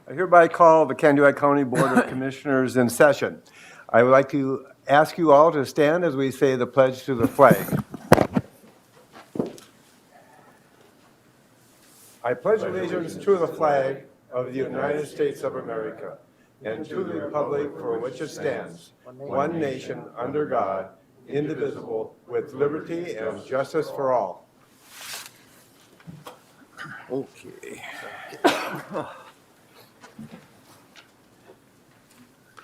I hereby call the Candido County Board of Commissioners in session. I would like to ask you all to stand as we say the pledge to the flag. I pledge allegiance to the flag of the United States of America and to the republic for which it stands, one nation under God, indivisible, with liberty and justice for all. Okay.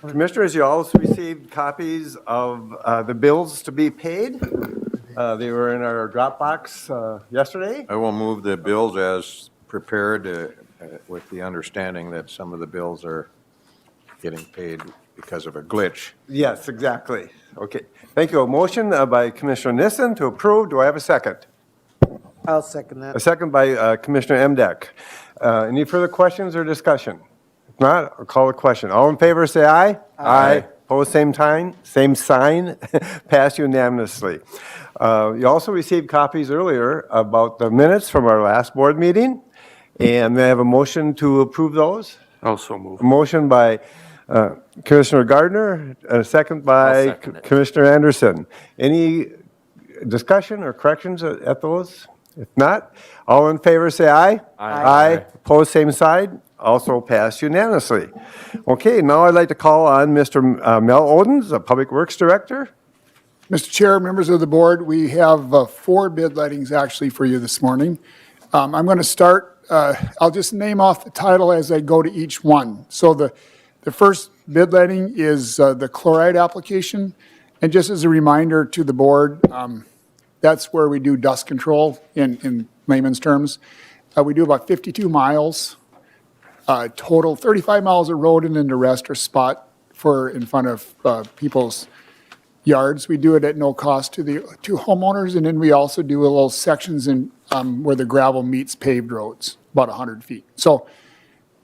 Commissioners, you also received copies of the bills to be paid. They were in our Dropbox yesterday. I will move the bills as prepared with the understanding that some of the bills are getting paid because of a glitch. Yes, exactly. Okay. Thank you. A motion by Commissioner Nissen to approve. Do I have a second? I'll second that. A second by Commissioner Emdek. Any further questions or discussion? If not, I'll call the question. All in favor, say aye. Aye. Opposed, same sign. Passed unanimously. You also received copies earlier about the minutes from our last board meeting, and may I have a motion to approve those? Also move. A motion by Commissioner Gardner, and a second by Commissioner Anderson. Any discussion or corrections at those? If not, all in favor say aye. Aye. Opposed, same side. Also passed unanimously. Okay, now I'd like to call on Mr. Mel Odens, the Public Works Director. Mr. Chair, members of the board, we have 4 bid lettings actually for you this morning. I'm going to start, I'll just name off the title as I go to each one. So the first bid letting is the chloride application. And just as a reminder to the board, that's where we do dust control in layman's terms. We do about 52 miles, total 35 miles of road, and then the rest are spot for in front of people's yards. We do it at no cost to homeowners, and then we also do a little sections in where the gravel meets paved roads, about 100 feet. So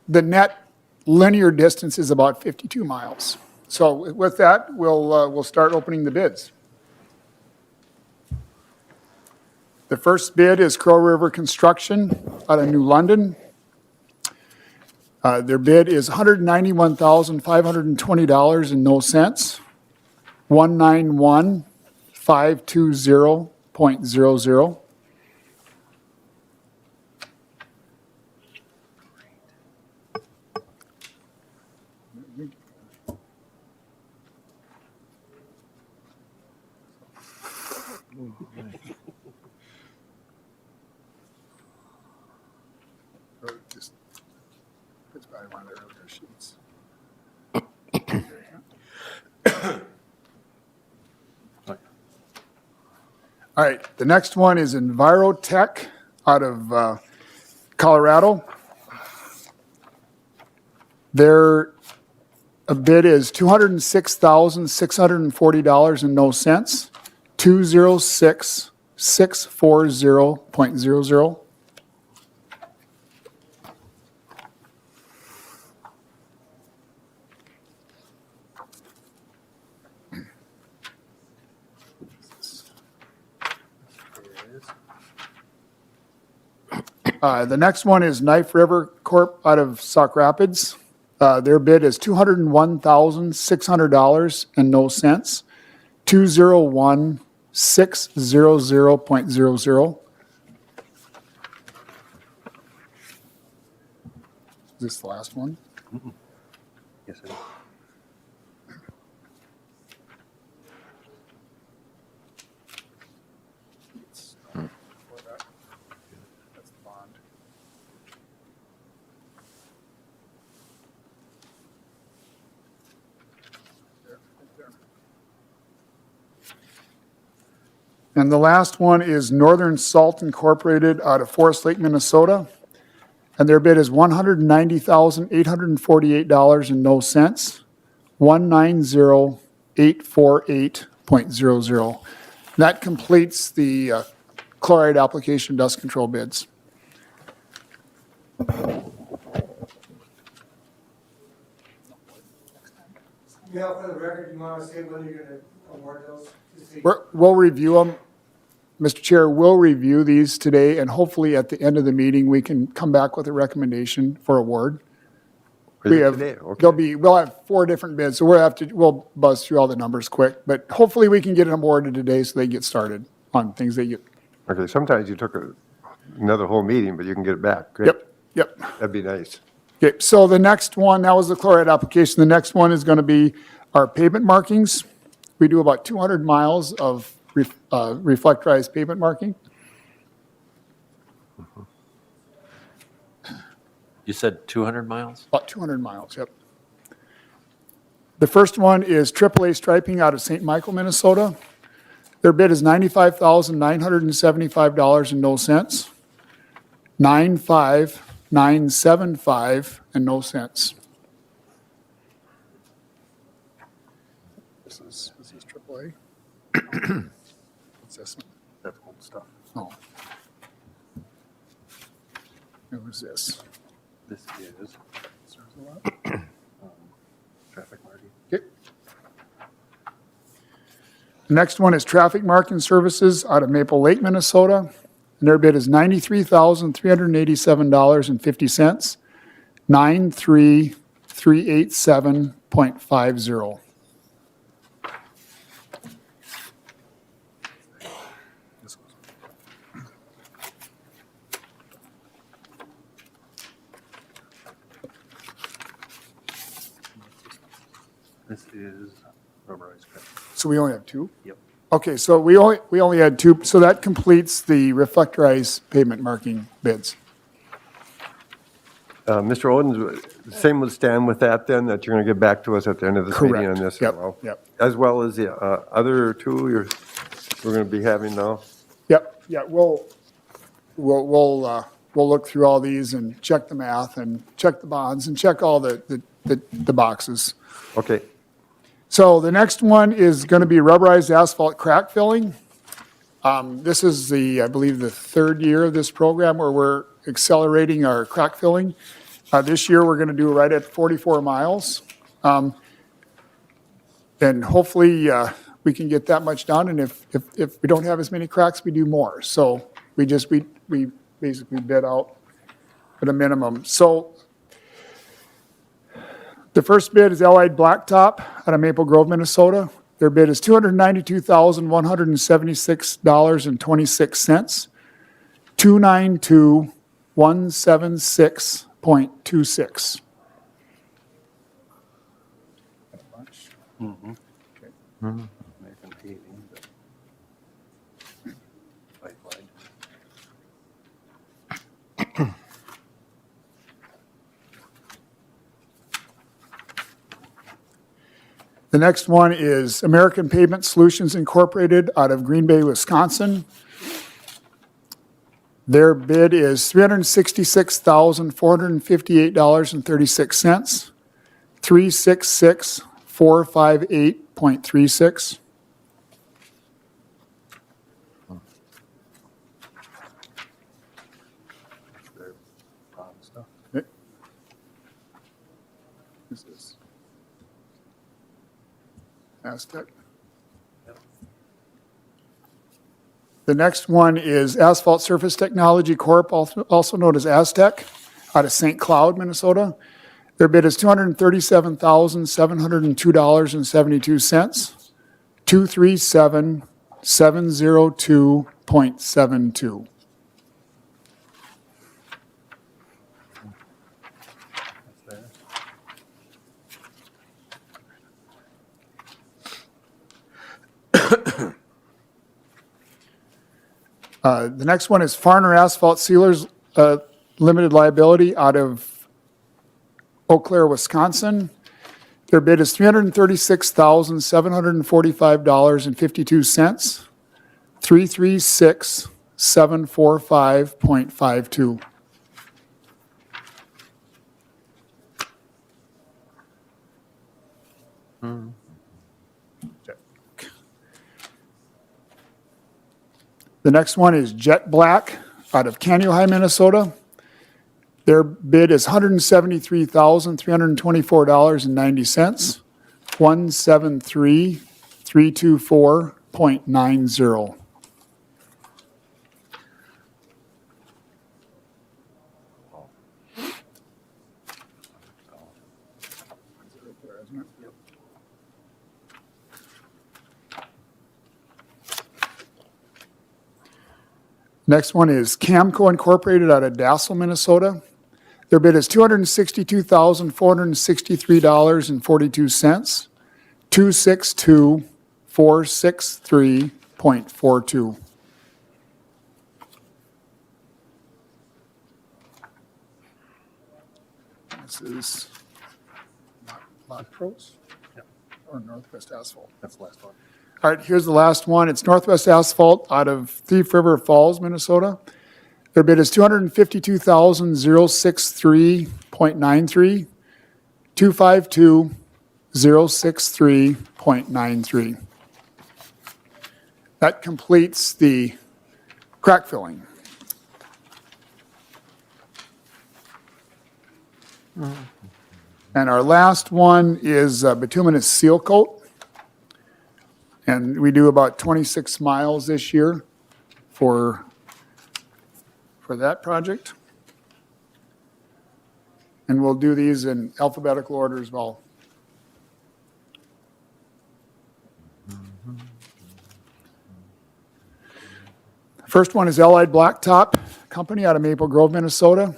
the net linear distance is about 52 miles. So with that, we'll start opening the bids. The first bid is Crow River Construction out of New London. Their bid is $191,520 and no cents. 191,520.00. All right, the next one is Envirotech out of Colorado. Their bid is $206,640 and no cents. 206,640.00. The next one is Knife River Corp. Out of Sauk Rapids. Their bid is $201,600 and no cents. 201,600.00. Is this the last one? Yes, it is. That's the bond. And the last one is Northern Salt Incorporated out of Forest Lake, Minnesota. And their bid is $190,848 and no cents. 190,848.00. That completes the chloride application dust control bids. Yeah, for the record, you want to say when you're going to award those? We'll review them. Mr. Chair, we'll review these today, and hopefully at the end of the meeting, we can come back with a recommendation for award. Is We it have, today? Okay. we'll have 4 different bids, so we'll buzz through all the numbers quick, but hopefully we can get them awarded today so they get started on things they get. Okay, sometimes you took another whole meeting, but you can get it back. Great. Yep. That'd be nice. Okay, so the next one, that was the chloride application. The next one is going to be our pavement markings. We do about 200 miles of reflectorized pavement marking. You said 200 miles? About 200 miles, yep. The first one is AAA Striping out of St. Michael, Minnesota. Their bid is $95,975 and no cents. 95,975 and no cents. This is AAA. What's this one? That's old stuff. Oh. What was this? This is traffic marking. Okay. The next one is Traffic Marking Services out of Maple Lake, Minnesota. And their bid is $93,387.50. 93387.50. This is rubberized crack. So we only have 2? Yep. Okay, so we only had 2, so that completes the reflectorized pavement marking bids. Mr. Odens, same would stand with that then, that you're going to get back to us at the end of this meeting on Correct. this as Yep, well? yep. As well as the other 2 we're going to be having now? Yep, yeah, we'll look through all these and check the math and check the bonds and check all the boxes. Okay. So the next one is going to be rubberized asphalt crack filling. This is I believe the 3rd year of this program where we're accelerating our crack filling. This year, we're going to do right at 44 miles. And hopefully, we can get that much done. And if we don't have as many cracks, we do more. So we basically bid out at a minimum. So the first bid is Allied Blacktop out of Maple Grove, Minnesota. Their bid is $292,176.26. 292,176.26. American paving. Pipeline. The next one is American Pavement Solutions Incorporated out of Green Bay, Wisconsin. Their bid is $366,458.36. 366,458.36. Their pond stuff. This is Aztec. The next one is Asphalt Surface Technology Corp., also known as Aztec, out of St. Cloud, Minnesota. Their bid is $237,702.72. 237,702.72. That's there. The next one is Farner Asphalt Sealers Limited Liability out of Eau Claire, Wisconsin. Their bid is $336,745.52. 336,745.52. The next one is Jet Black out of Kaneohe, Minnesota. Their bid is $173,324.90. 173,324.90. Next one is Camco Incorporated out of Dassel, Minnesota. Their bid is $262,463.42. 262,463.42. This is Montrose or Northwest Asphalt. That's the last one. All right, here's the last one. It's Northwest Asphalt out of Thief River Falls, Minnesota. Their bid is $252,063.93, 252,063.93. That completes the crack filling. And our last one is bituminous seal coat. And we do about 26 miles this year for that project. And we'll do these in alphabetical order as well. First one is Allied Blacktop Company out of Maple Grove, Minnesota.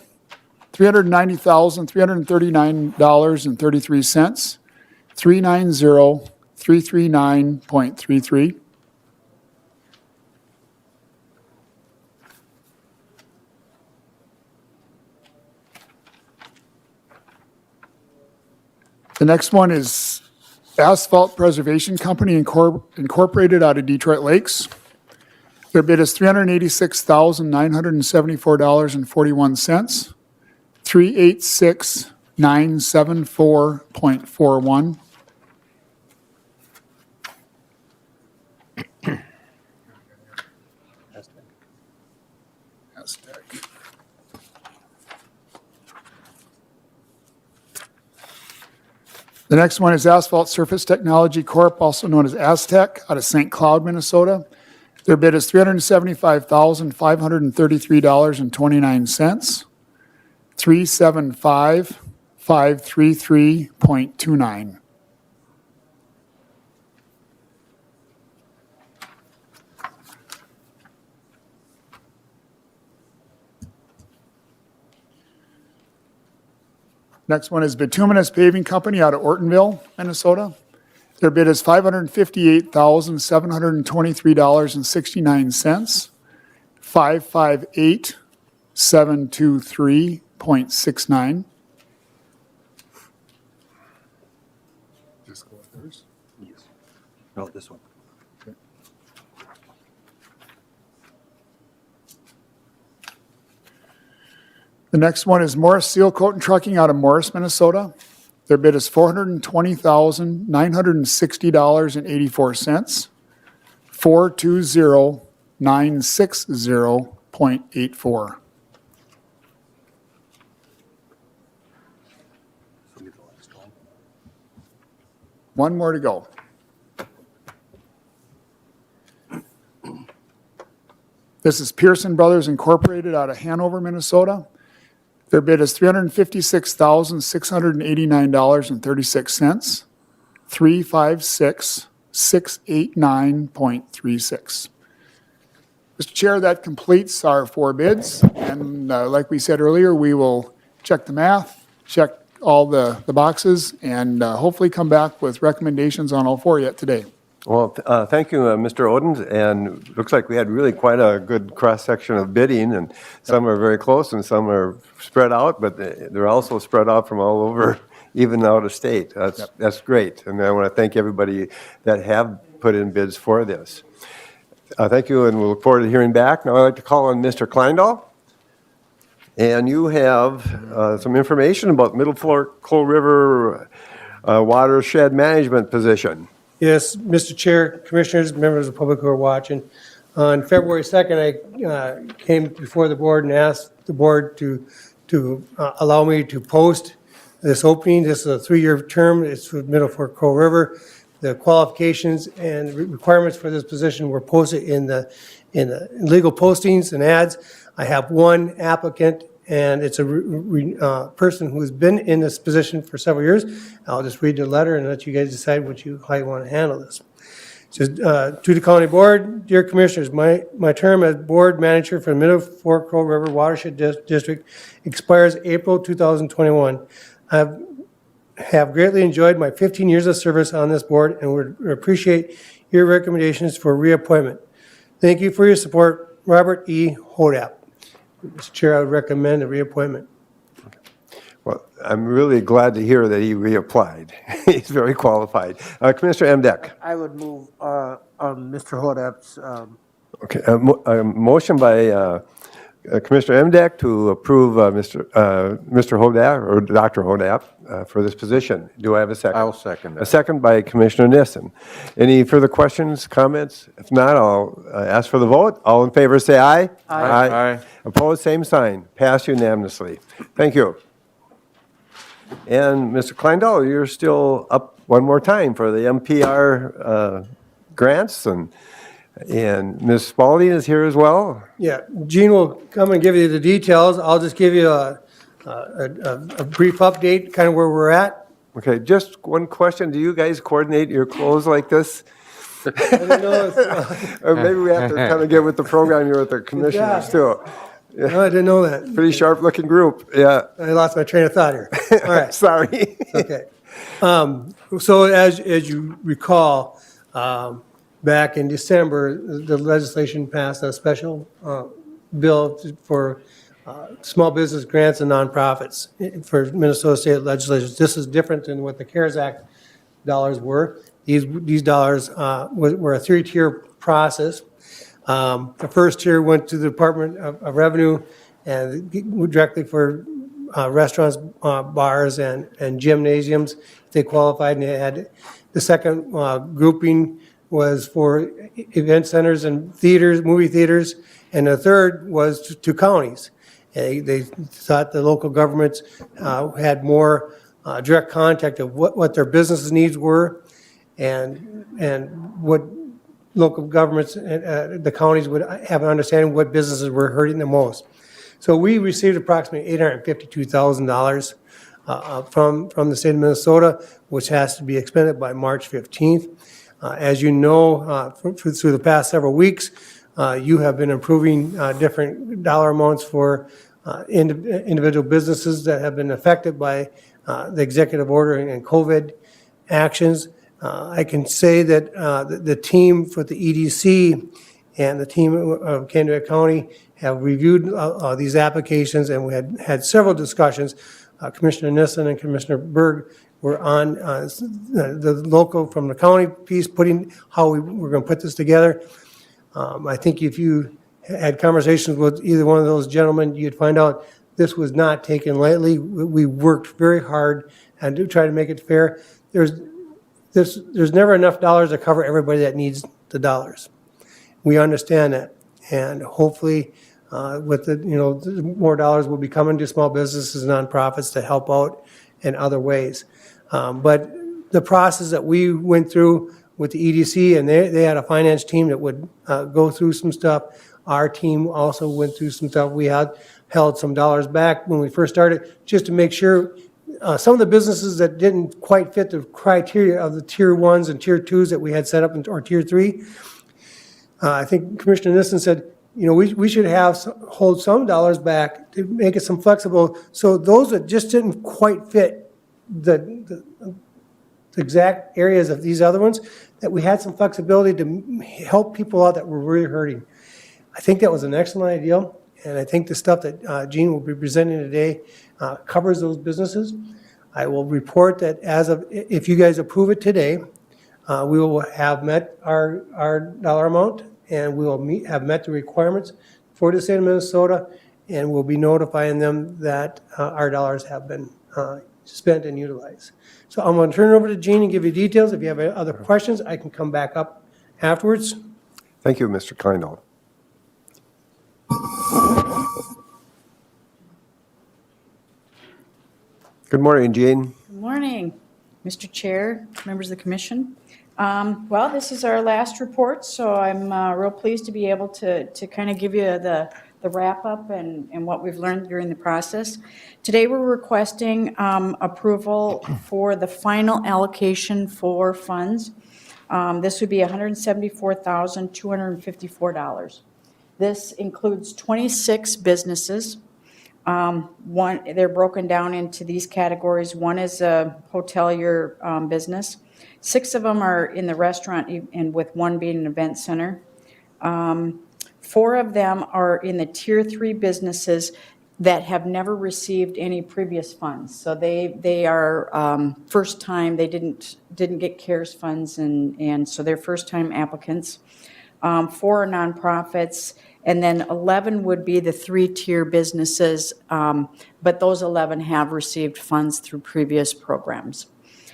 $390,339.33. 390,339.33. The next one is Asphalt Preservation Company Incorporated out of Detroit Lakes. Their bid is $386,974.41. 386,974.41. Aztec. The next one is Asphalt Surface Technology Corp., also known as Aztec, out of St. Cloud, Minnesota. Their bid is $375,533.29. 375,533.29. Next one is Bituminous Paving Company out of Ortonville, Minnesota. Their bid is $558,723.69. 558,723.69. Just go with theirs. Yes. No, this one. The next one is Morris Seal Coat and Trucking out of Morris, Minnesota. Their bid is $420,960.84. 420,960.84. So get the last one. One more to go. This is Pearson Brothers Incorporated out of Hanover, Minnesota. Their bid is $356,689.36. 356,689.36. Mr. Chair, that completes our four bids. And like we said earlier, we will check the math, check all the boxes, and hopefully come back with recommendations on all four yet today. Well, thank you, Mr. Odens, and looks like we had really quite a good cross-section of bidding, and some are very close and some are spread out, but they're also spread out from all over, even out of state. That's great, and I want to thank everybody that have put in bids for this. Thank you, and we'll look forward to hearing back. Now I'd like to call on Mr. Kleindahl, and you have some information about Middle Fork Coal River watershed management position. Yes, Mr. Chair, Commissioners, members of the public who are watching. On February 2nd, I came before the board and asked the board to allow me to post this opening. This is a 3-year term. It's with Middle Fork Coal River. The qualifications and requirements for this position were posted in the legal postings and ads. I have one applicant, and it's a person who's been in this position for several years. I'll just read the letter and let you guys decide how you want to handle this. Says, to the county board, dear commissioners, my term as board manager for the Middle Fork Crow River Watershed District expires April 2021. I have greatly enjoyed my 15 years of service on this board and would appreciate your recommendations for reappointment. Thank you for your support. Robert E. Hodap. Mr. Chair, I would recommend a reappointment. Well, I'm really glad to hear that he reapplied. He's very qualified. Commissioner Emdek. I would move on Mr. Hodap's, Okay, a motion by Commissioner Emdek to approve Mr. Hodap, or Dr. Hodap, for this position. Do I have a second? I'll second A that. second by Commissioner Nissen. Any further questions, comments? If not, I'll ask for the vote. All in favor, say aye. Aye. Opposed, same sign. Passed unanimously. Thank you. And Mr. Kleindall, you're still up one more time for the MPR grants, and Ms. Spalding is here as well. Yeah, Gene will come and give you the details. I'll just give you a brief update, kind of where we're at. Okay, just one question. Do you guys coordinate your clothes like this? I don't know if- Or maybe we have to kind of get with the program here with the commissioners too. No, I didn't know that. Pretty sharp-looking group, yeah. I lost my train of thought here. All right. Sorry. Okay. So as you recall, back in December, the legislation passed a special bill for small business grants and nonprofits for Minnesota State legislatures. This is different than what the CARES Act dollars were. These dollars were a three-tier process. The first tier went to the Department of Revenue and directly for restaurants, bars, and gymnasiums. They qualified, and they had the second grouping was for event centers and theaters, movie theaters, and the third was to counties. They thought the local governments had more direct contact of what their business needs were, and what local governments, the counties would have an understanding of what businesses were hurting the most. So we received approximately $852,000 from the state of Minnesota, which has to be expended by March 15th. As you know, through the past several weeks, you have been approving different dollar amounts for individual businesses that have been affected by the executive order and COVID actions. I can say that the team for the EDC and the team of Canada County have reviewed these applications, and we had several discussions. Commissioner Nissen and Commissioner Berg were on the local from the county piece, putting how we're going to put this together. I think if you had conversations with either one of those gentlemen, you'd find out this was not taken lightly. We worked very hard and to try to make it fair. There's never enough dollars to cover everybody that needs the dollars. We understand that, and hopefully, with more dollars will be coming to small businesses and nonprofits to help out in other ways. But the process that we went through with the EDC, and they had a finance team that would go through some stuff. Our team also went through some stuff. We had held some dollars back when we first started, just to make sure some of the businesses that didn't quite fit the criteria of the tier 1s and tier 2s that we had set up, or tier 3. I think Commissioner Nissen said, we should hold some dollars back to make it some flexible. So those that just didn't quite fit the exact areas of these other ones, that we had some flexibility to help people out that were really hurting. I think that was an excellent idea, and I think the stuff that Gene will be presenting today covers those businesses. I will report that if you guys approve it today, we will have met our dollar amount, and we will have met the requirements for the state of Minnesota, and we'll be notifying them that our dollars have been spent and utilized. So I'm going to turn it over to Gene and give you details. If you have other questions, I can come back up afterwards. Thank you, Mr. Kleindall. Good morning, Jean. Good morning, Mr. Chair, members of the commission. Well, this is our last report, so I'm real pleased to be able to kind of give you the wrap-up and what we've learned during the process. Today, we're requesting approval for the final allocation for funds This would be $174,254. This includes 26 businesses. They're broken down into these categories. One is a hotelier business. 6 of them are in the restaurant, and with one being an event center. 4 of them are in the Tier 3 businesses that have never received any previous funds. So they are first time, they didn't get CARES funds, and so they're first time applicants. 4 are nonprofits, and then 11 would be the 3-tier businesses, but those 11 have received funds through previous programs.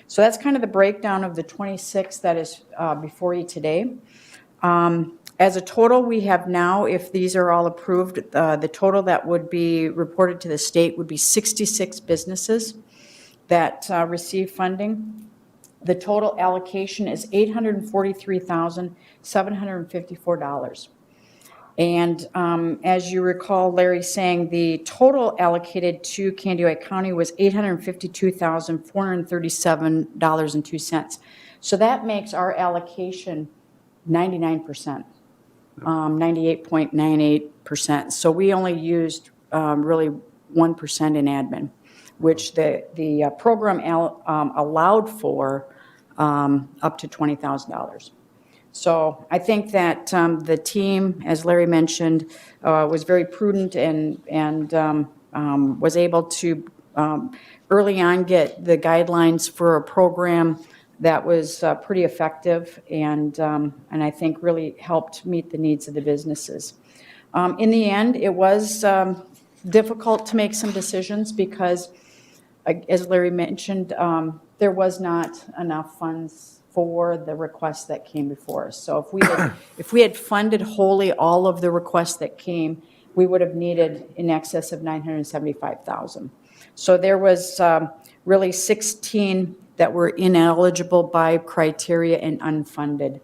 So that's kind of the breakdown of the 26 that is before you today. As a total, we have now, if these are all approved, the total that would be reported to the state would be 66 businesses that receive funding. The total allocation is $843,754. And as you recall, Larry saying the total allocated to Candioi County was $852,437.02. So that makes our allocation 99%, 98.98%. So we only used really 1% in admin, which the program allowed for up to $20,000. So I think that the team, as Larry mentioned, was very prudent and was able to early on get the guidelines for a program that was pretty effective and I think really helped meet the needs of the businesses. In the end, it was difficult to make some decisions because, as Larry mentioned, there was not enough funds for the requests that came before us. So if we had funded wholly all of the requests that came, we would have needed in excess of $975,000. So there was really 16 that were ineligible by criteria and unfunded.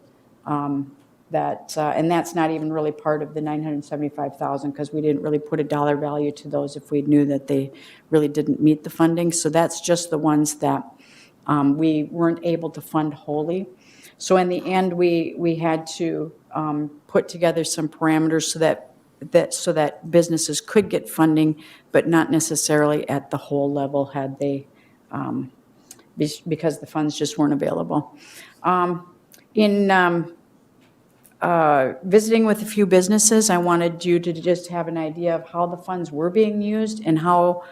And that's not even really part of the $975,000 because we didn't really put a dollar value to those if we knew that they really didn't meet the funding. So that's just the ones that we weren't able to fund wholly. So in the end, we had to put together some parameters so that businesses could get funding, but not necessarily at the whole level had they, because the funds just weren't available. In visiting with a few businesses, I wanted you to just have an idea of how the funds were being used and how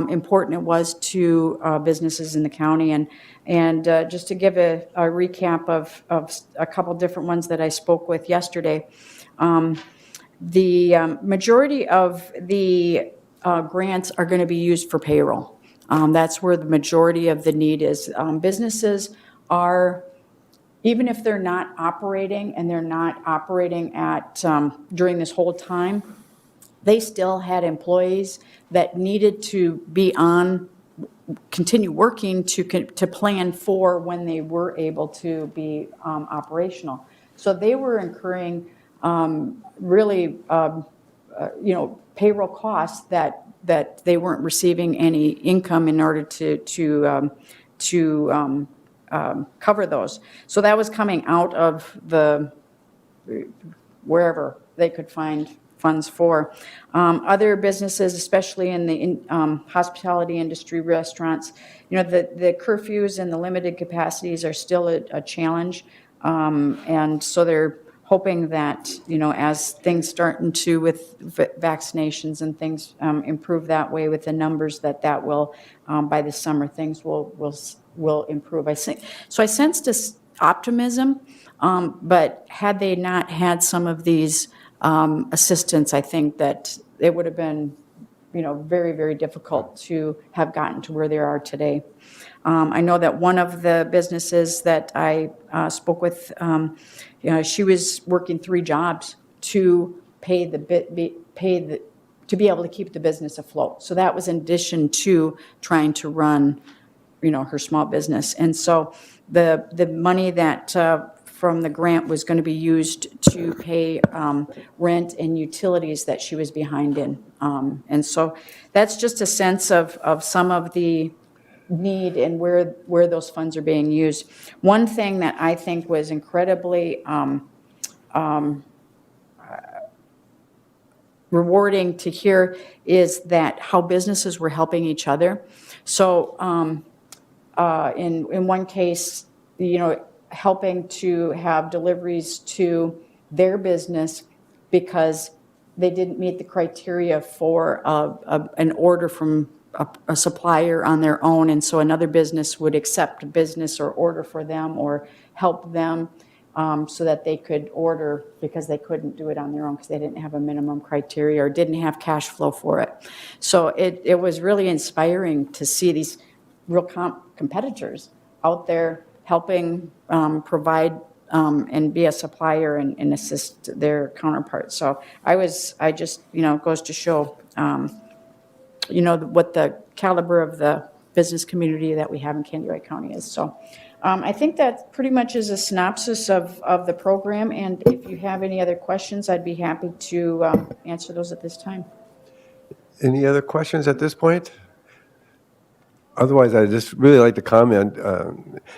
important it was to businesses in the county. And just to give a recap of a couple different ones that I spoke with yesterday, the majority of the grants are going to be used for payroll. That's where the majority of the need is. Businesses are, even if they're not operating and they're not operating at during this whole time, they still had employees that needed to be on, continue working to plan for when they were able to be operational. So they were incurring really, payroll costs that they weren't receiving any income in order to cover those. So that was coming out of the wherever they could find funds for. Other businesses, especially in the hospitality industry, restaurants, the curfews and the limited capacities are still a challenge. And so they're hoping that, as things starting to with vaccinations and things improve that way with the numbers, that will, by the summer, things will improve. So I sensed this optimism, but had they not had some of these assistance, I think that it would have been, very, very difficult to have gotten to where they are today. I know that one of the businesses that I spoke with, she was working 3 jobs to to be able to keep the business afloat. So that was in addition to trying to run, her small business. And so the money that from the grant was going to be used to pay rent and utilities that she was behind in. And so that's just a sense of some of the need and where those funds are being used. One thing that I think was incredibly rewarding to hear is that how businesses were helping each other. So in one case, helping to have deliveries to their business because they didn't meet the criteria for an order from a supplier on their own, and so another business would accept a business or order for them or help them so that they could order because they couldn't do it on their own because they didn't have a minimum criteria or didn't have cash flow for it. So it was really inspiring to see these real competitors out there helping provide and be a supplier and assist their counterparts. So I just, goes to show, what the caliber of the business community that we have in Candy Wright County is. So I think that pretty much is a synopsis of the program. And if you have any other questions, I'd be happy to answer those at this time. Any other questions at this point? Otherwise, I'd just really like to comment,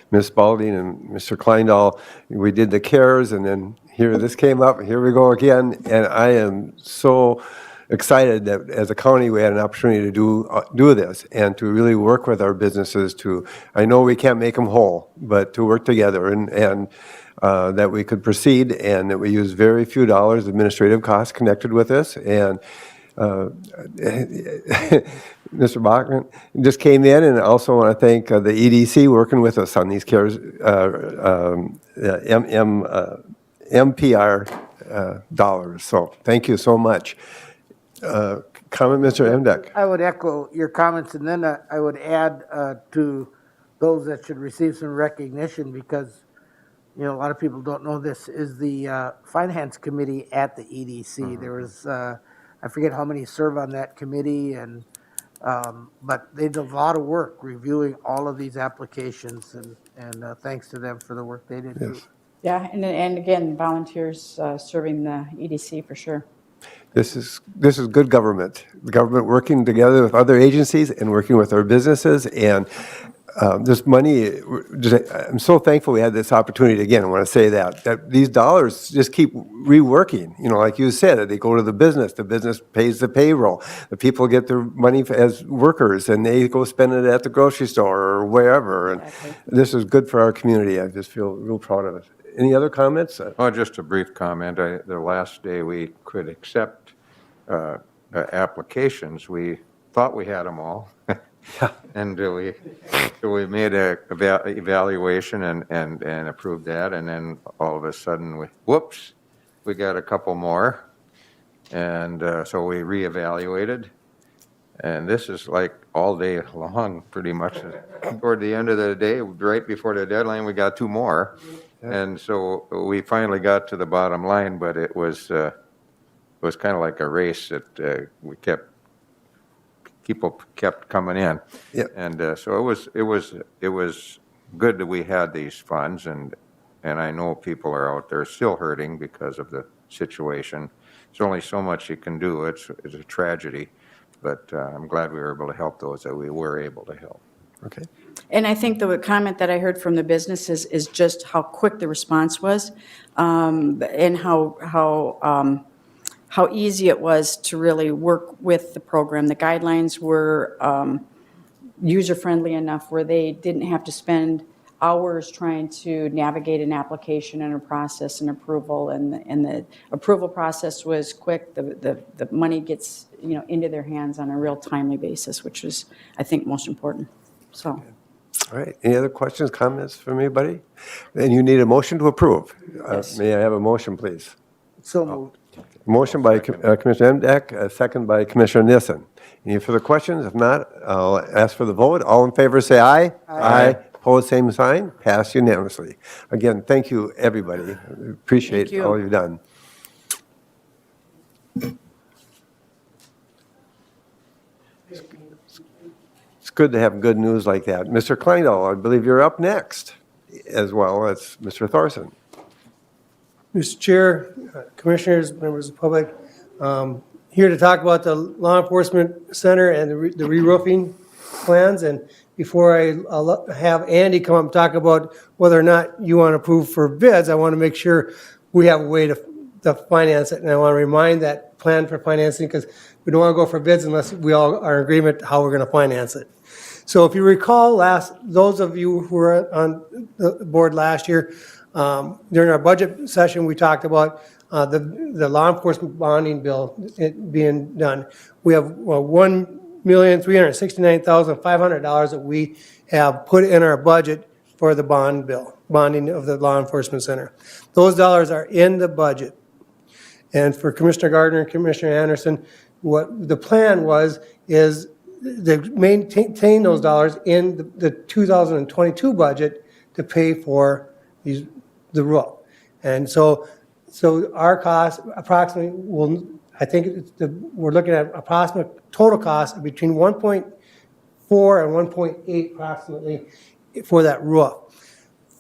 Ms. Spalding and Mr. Kleindahl, we did the CARES, and then here this came up, and here we go again, and I am so excited that as a county, we had an opportunity to do this, and to really work with our businesses I know we can't make them whole, but to work together, and that we could proceed, and that we use very few dollars administrative costs connected with this, and Mr. Bachman just came in, and I also want to thank the EDC working with us on these CARES MPR dollars. So thank you so much. Comment, Mr. Emdek. I would echo your comments, and then I would add to those that should receive some recognition because, a lot of people don't know this, is the Finance Committee at the EDC. There was, I forget how many serve on that committee, and but they did a lot of work reviewing all of these applications, and thanks to them for the work they did. Yes. Yeah, and again, volunteers serving the EDC for sure. This is good government. The government working together with other agencies and working with our businesses, and this money, I'm so thankful we had this opportunity again. I want to say that these dollars just keep reworking. Like you said, they go to the business pays the payroll, the people get their money as workers, and they go spend it at the grocery store or wherever. And this is good for our community. I just feel real proud of it. Any other comments? Oh, just a brief comment. The last day we could accept applications, we thought we had them all. And we made a evaluation and approved that, and then all of a sudden, we got a couple more. And so we reevaluated. And this is like all day long, pretty much. Toward the end of the day, right before the deadline, we got two more. And so we finally got to the bottom line, but it was kind of like a race that people kept coming in. Yep. And so it was good that we had these funds, and I know people are out there still hurting because of the situation. There's only so much you can do. It's a tragedy, but I'm glad we were able to help those that we were able to help. Okay. And I think the comment that I heard from the businesses is just how quick the response was, and how easy it was to really work with the program. The guidelines were user-friendly enough where they didn't have to spend hours trying to navigate an application and a process and approval, and the approval process was quick. The money gets into their hands on a real timely basis, which is, I think, most important. So. All right. Any other questions, comments from anybody? And you need a motion to approve. Yes. May I have a motion, please? So moved. Motion by Commissioner Emdek, a second by Commissioner Nissen. Any further questions? If not, I'll ask for the vote. All in favor, say aye. Aye. Opposed, same sign. Passed unanimously. Again, thank you, everybody. Appreciate Thank you. all you've done. It's good to have good news like that. Mr. Kleindahl, I believe you're up next, as well as Mr. Thorson. Mr. Chair, Commissioners, members of the public, here to talk about the Law Enforcement Center and the re-roofing plans. And before I have Andy come up and talk about whether or not you want to approve for bids, I want to make sure we have a way to finance it. And I want to remind that plan for financing, because we don't want to go for bids unless we all are in agreement how we're going to finance it. So if you recall those of you who were on the board last year, during our budget session, we talked about the law enforcement bonding bill being done. We have $1,369,500 that we have put in our budget for the bonding of the law enforcement center. Those dollars are in the budget. And for Commissioner Gardner and Commissioner Anderson, what the plan is to maintain those dollars in the 2022 budget to pay for the roof. And so our cost approximately we're looking at approximate total cost of between 1.4 and 1.8 approximately for that roof.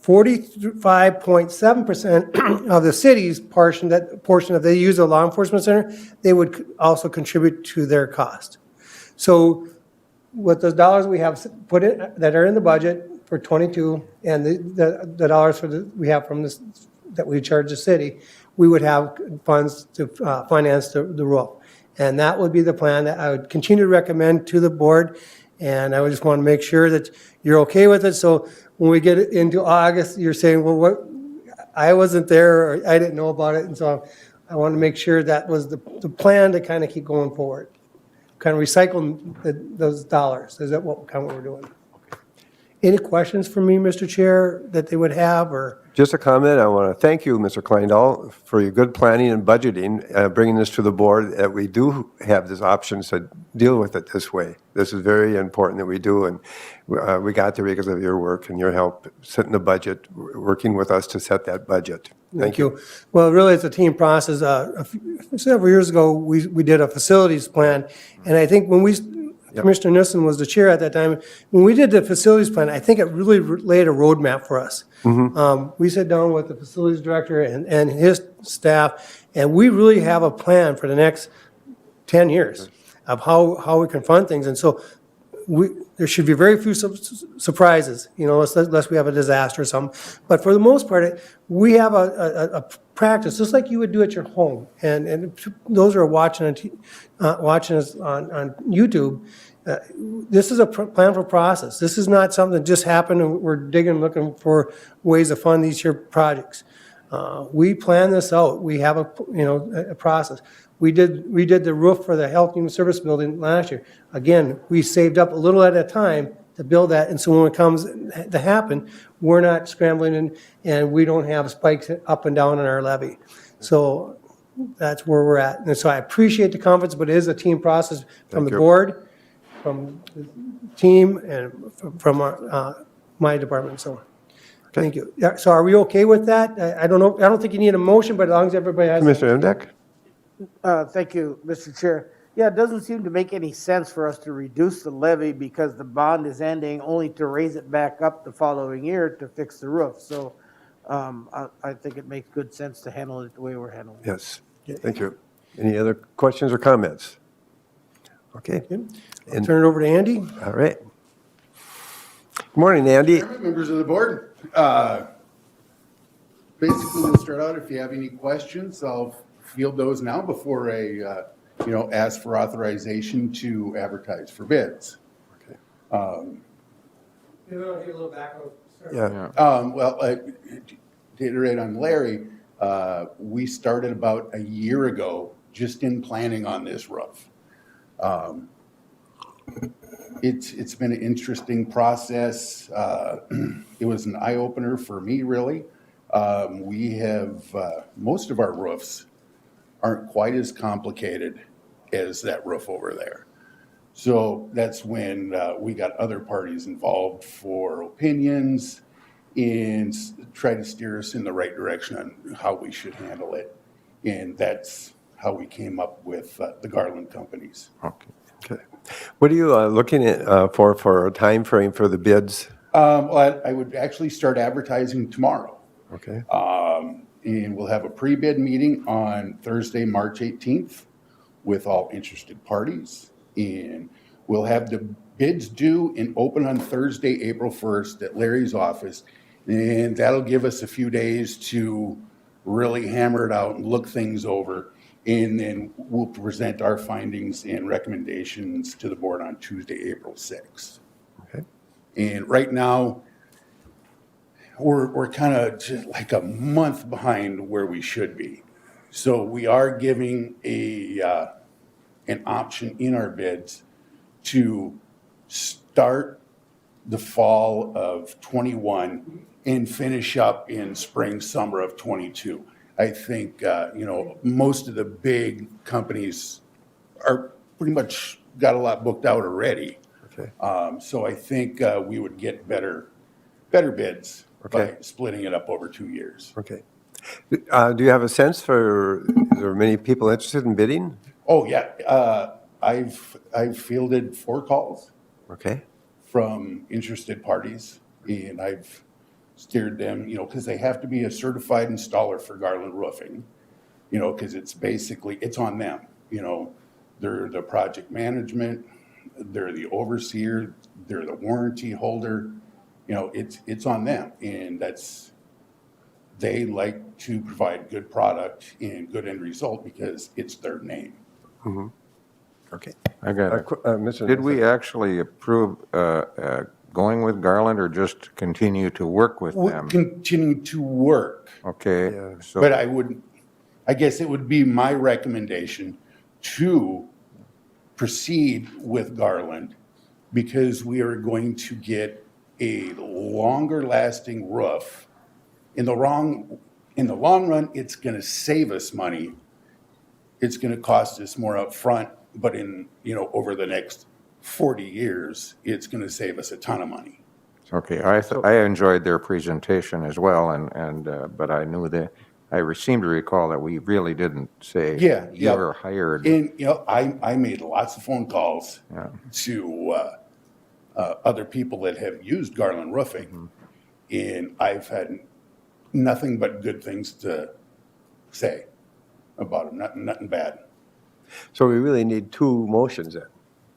45.7% of the city's portion of they use the law enforcement center, they would also contribute to their cost. So with those dollars we have put in that are in the budget for 22 and the dollars we have from this that we charge the city, we would have funds to finance the roof. And that would be the plan that I would continue to recommend to the board. And I would just want to make sure that you're okay with it. So when we get into August, you're saying, well, what? I wasn't there, or I didn't know about it. And so I want to make sure that was the plan to kind of keep going forward. Kind of recycle those dollars. Is that what we're doing? Any questions for me, Mr. Chair, that they would have, or? Just a comment. I want to thank you, Mr. Kleindahl, for your good planning and budgeting, bringing this to the board, that we do have this option to deal with it this way. This is very important that we do, and we got there because of your work and your help setting the budget, working with us to set that budget. Thank you. Well, really, it's a team process. Several years ago, we did a facilities plan, and I think when Commissioner Nissen was the chair at that time. When we did the facilities plan, I think it really laid a roadmap for us. We sat down with the facilities director and his staff, and we really have a plan for the next 10 years of how we can fund things. And so there should be very few surprises, unless we have a disaster or something. But for the most part, we have a practice, just like you would do at your home. And those who are watching us on YouTube, this is a plan for process. This is not something that just happened and we're looking for ways to fund these here projects. We plan this out. We have a process. We did the roof for the Health and Human Service building last year. Again, we saved up a little at a time to build that, and so when it comes to happen, we're not scrambling and we don't have spikes up and down in our levy. So that's where we're at. And so I appreciate the conference, but it is a team process from the board, from the team, and from my department. So thank you. Yeah, so are we okay with that? I don't know. I don't think you need a motion, but as long as everybody has. Commissioner Emdek? Thank you, Mr. Chair. Yeah, it doesn't seem to make any sense for us to reduce the levy because the bond is ending, only to raise it back up the following year to fix the roof. So I think it makes good sense to handle it the way we're handling it. Yes, thank you. Any other questions or comments? Okay. I'll turn it over to Andy. All right. Good morning, Andy. Members of the board. Basically, we'll start out. If you have any questions, I'll field those now before I, ask for authorization to advertise for bids. Yeah. Well, to iterate on Larry, we started about a year ago just in planning on this roof. It's been an interesting process. It was an eye-opener for me, really. We have, most of our roofs aren't quite as complicated as that roof over there. So that's when we got other parties involved for opinions and try to steer us in the right direction on how we should handle it. And that's how we came up with the Garland companies. Okay. What are you looking at for a time frame for the bids? Well, I would actually start advertising tomorrow. Okay. And we'll have a pre-bid meeting on Thursday, March 18th with all interested parties. And We'll have the bids due and open on Thursday, April 1st at Larry's office. And that'll give us a few days to really hammer it out and look things over. And then we'll present our findings and recommendations to the board on Tuesday, April 6th. Okay. And right now, we're kind of just like a month behind where we should be. So we are giving an option in our bids to start the fall of '21 and finish up in spring, summer of '22. I think, most of the big companies are pretty much got a lot booked out already. Okay. So I think we would get better bids by Okay. splitting it up over 2 years. Okay. Do you have a sense for, is there many people interested in bidding? Oh, yeah. I've fielded 4 calls Okay. from interested parties, and I've steered them, because they have to be a certified installer for Garland Roofing, because it's on them. They're the project management, they're the overseer, they're the warranty holder. It's on them, and they like to provide good product and good end result because it's their name. Okay. I got it. Mr. Did we actually approve going with Garland or just continue to work with We them? continue to work, Okay, Yeah. so. but I guess it would be my recommendation to proceed with Garland because we are going to get a longer lasting roof. In the long run, it's going to save us money. It's going to cost us more upfront, but over the next 40 years, it's going to save us a ton of money. Okay, I enjoyed their presentation as well, but I knew that, I seem to recall that we really didn't say. Yeah, You yeah. were hired. And, I made lots of phone calls Yeah. to other people that have used Garland Roofing, and I've had nothing but good things to say about them, nothing bad. So we really need 2 motions then,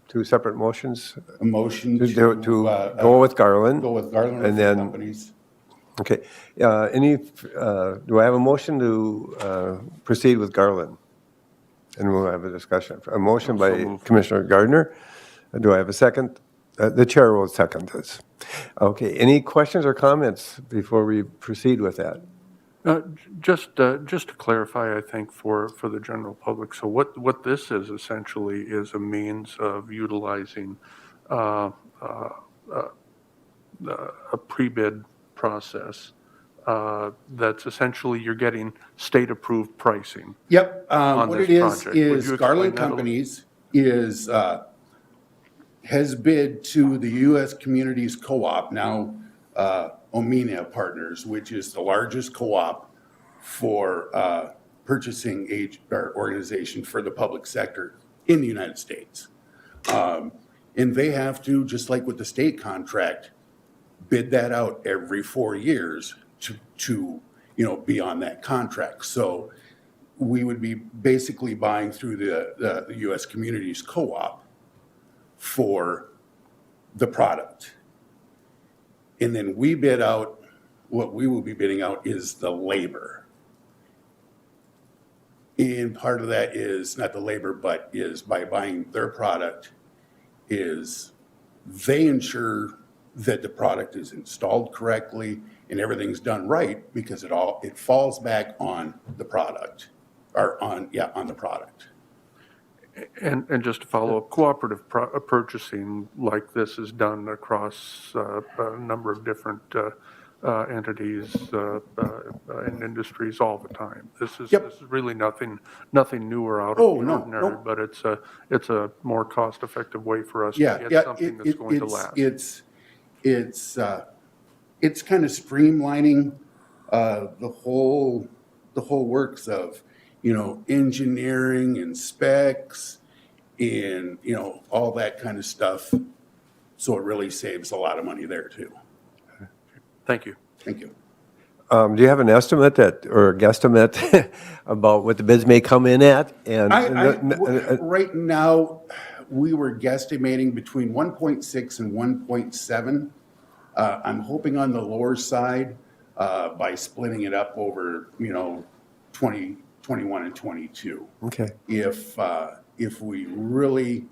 2 separate motions A motion to to go with Garland. go with Garland And Roofing then, Companies. okay, do I have a motion to proceed with Garland? And we'll have a discussion. A motion by Commissioner Gardner. Do I have a second? The chair will second this. Okay, any questions or comments before we proceed with that? Just to clarify, I think for the general public, so what this is essentially is a means of utilizing a pre-bid process that's essentially you're getting state-approved pricing. Yep, on what this it project. Would is you Garland explain that a little? Companies has bid to the U.S. Communities Co-op, now Omena Partners, which is the largest co-op for purchasing organization for the public sector in the United States. And they have to, just like with the state contract, bid that out every 4 years to be on that contract. So we would be basically buying through the U.S. Communities Co-op for the product. And then we bid out, what we will be bidding out is the labor. And part of that is not the labor, but is by buying their product, is they ensure that the product is installed correctly and everything's done right because it falls back on the product, or on the product. And just to follow up, cooperative purchasing like this is done across a number of different entities and industries all the time. This is really nothing new or out of the ordinary, but it's a more cost-effective way for us to get something that's going to last. It's kind of streamlining the whole works of engineering and specs and all that kind of stuff. So it really saves a lot of money there too. Thank you. Thank you. Do you have an estimate or a guesstimate about what the bids may come in at? And Right now, we were guesstimating between 1.6 and 1.7. I'm hoping on the lower side, by splitting it up over, 20, 21 and 22. Okay. If we really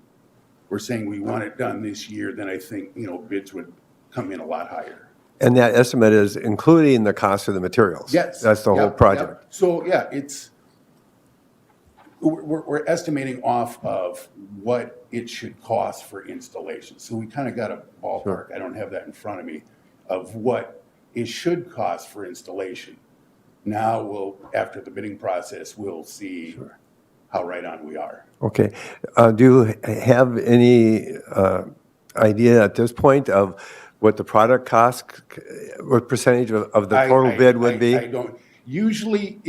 were saying we want it done this year, then I think, bids would come in a lot higher. And that estimate is including the cost of the materials? Yes. That's the whole Yep, project? yep. So, yeah, we're estimating off of what it should cost for installation. So we kind of got a ballpark, I don't have that in front of me, of what it should cost for installation. Now after the bidding process, we'll see how right on we are. Okay. Do you have any idea at this point of what the product cost, what percentage of the total bid would be? I don't, usually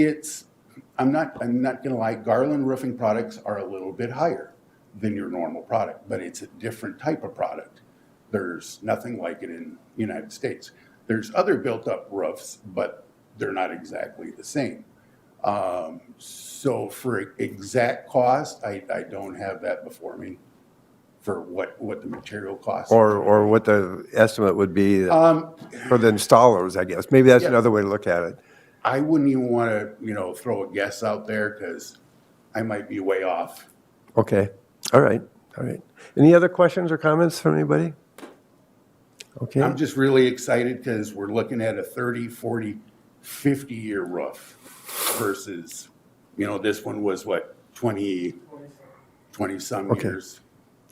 I'm not gonna lie, Garland roofing products are a little bit higher than your normal product, but it's a different type of product. There's nothing like it in the United States. There's other built-up roofs, but they're not exactly the same. So for exact cost, I don't have that before me for what the material costs. Or what the estimate would be for the installers, I guess? Maybe that's Yeah. another way to look at it. I wouldn't even want to, throw a guess out there because I might be way off. Okay. All right. All right. Any other questions or comments from anybody? Okay. I'm just really excited because we're looking at a 30, 40, 50-year roof versus, this one was what, 20 some Okay. years.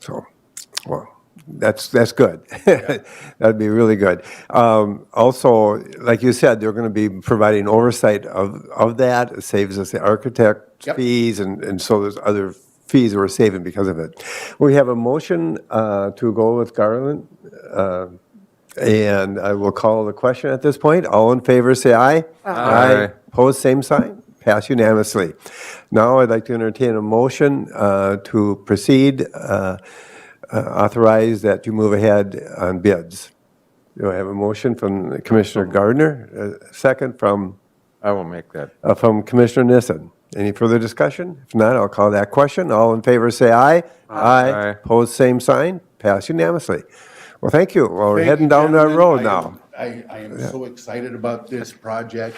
So, well, that's good. That'd be really good. Also, like you said, they're going to be providing oversight of that. It saves us the architect Yep. fees, and so there's other fees we're saving because of it. We have a motion to go with Garland, and I will call the question at this point. All in favor, say aye. Aye. Opposed, same sign. Pass unanimously. Now I'd like to entertain a motion to proceed, authorize that you move ahead on bids. Do I have a motion from Commissioner Gardner, a second from I will make that. Commissioner Nissen? Any further discussion? If not, I'll call that question. All in favor, say aye. Aye. Opposed, same sign. Pass unanimously. Well, thank you. Well, we're Thank heading you, down that gentlemen. road now. I am so excited about this project.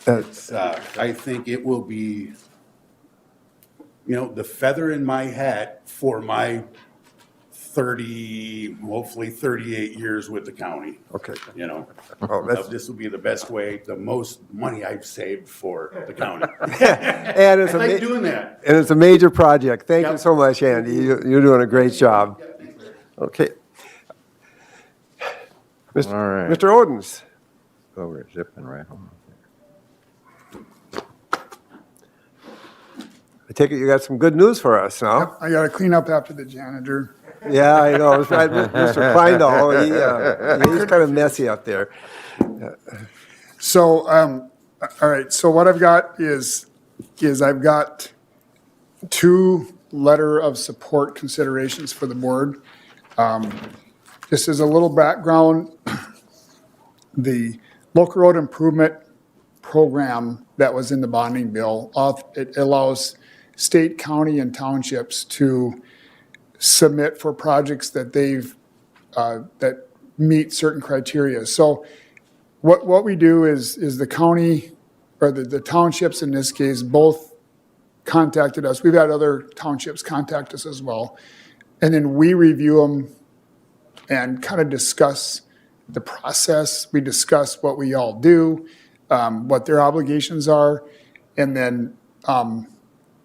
It's, I think it will be, the feather in my hat for my 30, hopefully 38 years with the county. Okay. Oh, this will be the best way, the most money I've saved for the county. And it's I like a doing that. and it's a major project. Thank you Yep. so much, Andy. You're doing a great job. Okay. Mr. All right. Mr. Odens. Oh, we're zipping right home. I take it you got some good news for us now. I got to clean up after the janitor. Yeah, I know. It's right, Mr. Kleindall, he's kind of messy up there. So, all right, so what I've got is I've got 2 letter of support considerations for the board. Just as a little background, the local road improvement program that was in the bonding bill, it allows state, county, and townships to submit for projects that that meet certain criteria. So what we do is the county, or the townships in this case, both contacted us. We've had other townships contact us as well. And then we review them and kind of discuss the process. We discuss what we all do, what their obligations are, and then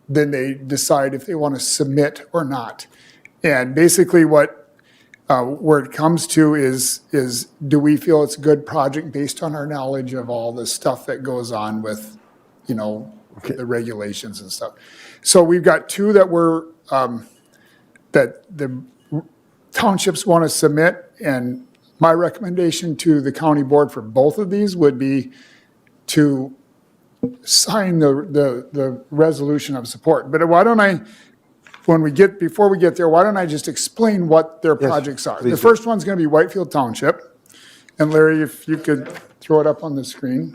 they decide if they want to submit or not. And basically where it comes to is do we feel it's a good project based on our knowledge of all the stuff that goes on with, the regulations and stuff. So we've got 2 that that the townships want to submit, and my recommendation to the county board for both of these would be to sign the resolution of support. But why don't I, before we get there, why don't I just explain what their projects are? please The do. first one's going to be Whitefield Township. And Larry, if you could throw it up on the screen.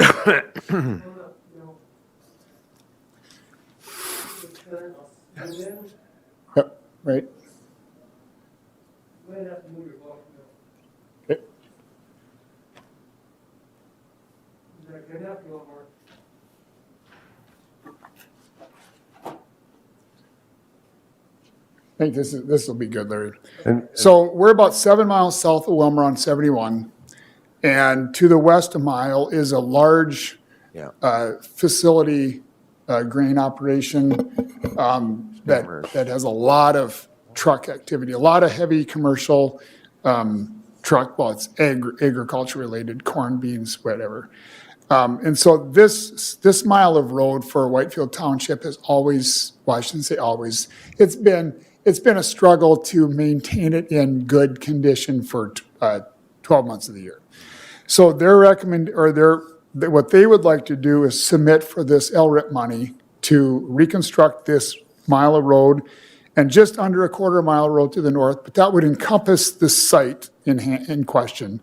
Yep, right. I think this will be good, Larry. And- So we're about 7 miles south of Wilmer on 71. And to the west a mile is a large Yeah. facility, grain operation that has a lot of truck activity, a lot of heavy commercial truck, well, it's agriculture related, corn, beans, whatever. And so this mile of road for Whitefield Township has always, well, I shouldn't say always, it's been a struggle to maintain it in good condition for 12 months of the year. So what they would like to do is submit for this LRIP money to reconstruct this mile of road and just under a quarter mile road to the north, but that would encompass the site in question,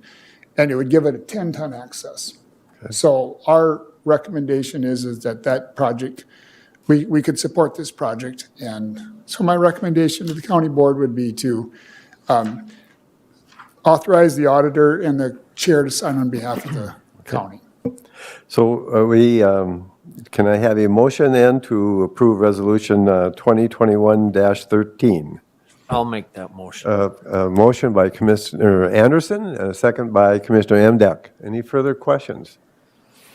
and it would give it a 10-ton access. So our recommendation is that project, we could support this project. And so my recommendation to the county board would be to authorize the auditor and the chair to sign on behalf of the county. So can I have a motion then to approve Resolution 2021-13? I'll make that motion. A motion by Commissioner Anderson and a second by Commissioner Amdek. Any further questions?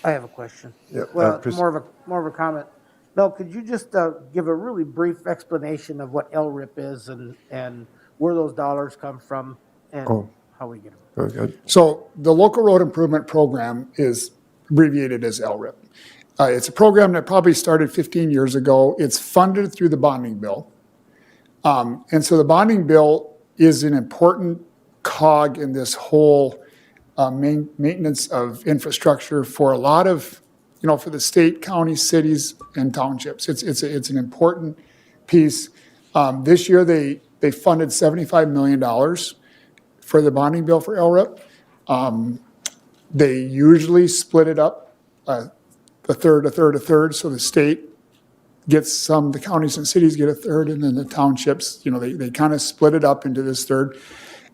I have a question. Yeah, Well, Chris- more of a comment. Bill, could you just give a really brief explanation of what LRIP is and where those dollars come from and how we get them? Very good. So the Local Road Improvement Program is abbreviated as LRIP. It's a program that probably started 15 years ago. It's funded through the bonding bill. And so the bonding bill is an important cog in this whole maintenance of infrastructure for a lot of, for the state, counties, cities, and townships. It's an important piece. This year, they funded $75 million for the bonding bill for LRIP. They usually split it up, a third, so the state gets some, the counties and cities get a third, and then the townships, they kind of split it up into this third.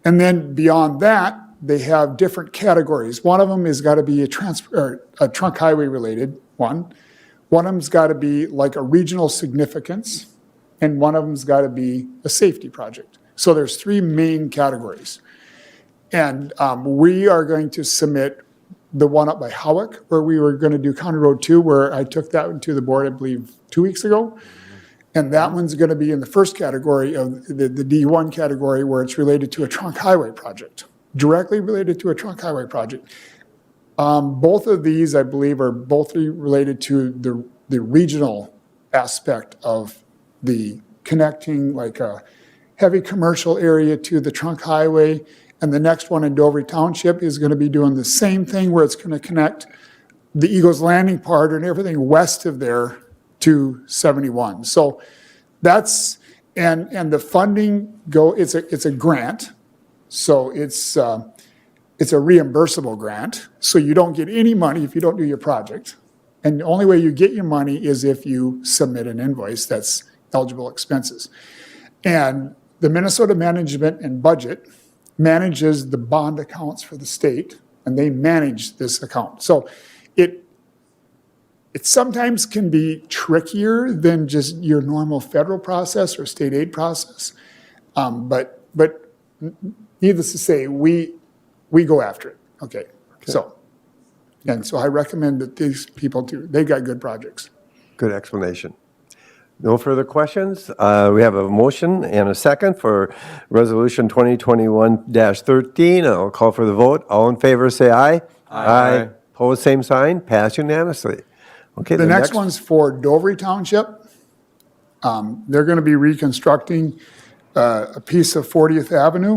And then beyond that, they have different categories. One of them has got to be a trunk highway related one. One of them's got to be like a regional significance, and one of them's got to be a safety project. So there's 3 main categories. And we are going to submit the one up by Howick, where we were going to do County Road 2, where I took that one to the board, I believe, 2 weeks ago. And that one's going to be in the first category of the D1 category, where it's related to a trunk highway project, directly related to a trunk highway project. Both of these, I believe, are both related to the regional aspect of the connecting, like a heavy commercial area to the trunk highway. And the next one in Dover Township is going to be doing the same thing, where it's going to connect the Eagles Landing part and everything west of there to 71. So that's, and the funding it's a grant. So it's a reimbursable grant. So you don't get any money if you don't do your project. And the only way you get your money is if you submit an invoice that's eligible expenses. And the Minnesota Management and Budget manages the bond accounts for the state, and they manage this account. So it sometimes can be trickier than just your normal federal process or state aid process. But needless to say, we go after it. Okay. So I recommend that these people do. They've got good projects. Good explanation. No further questions? We have a motion and a second for Resolution 2021-13. I'll call for the vote. All in favor, say aye. Aye. Opposed, same sign. Pass unanimously. Okay. The next one's for Dover Township. They're going to be reconstructing a piece of 40th Avenue.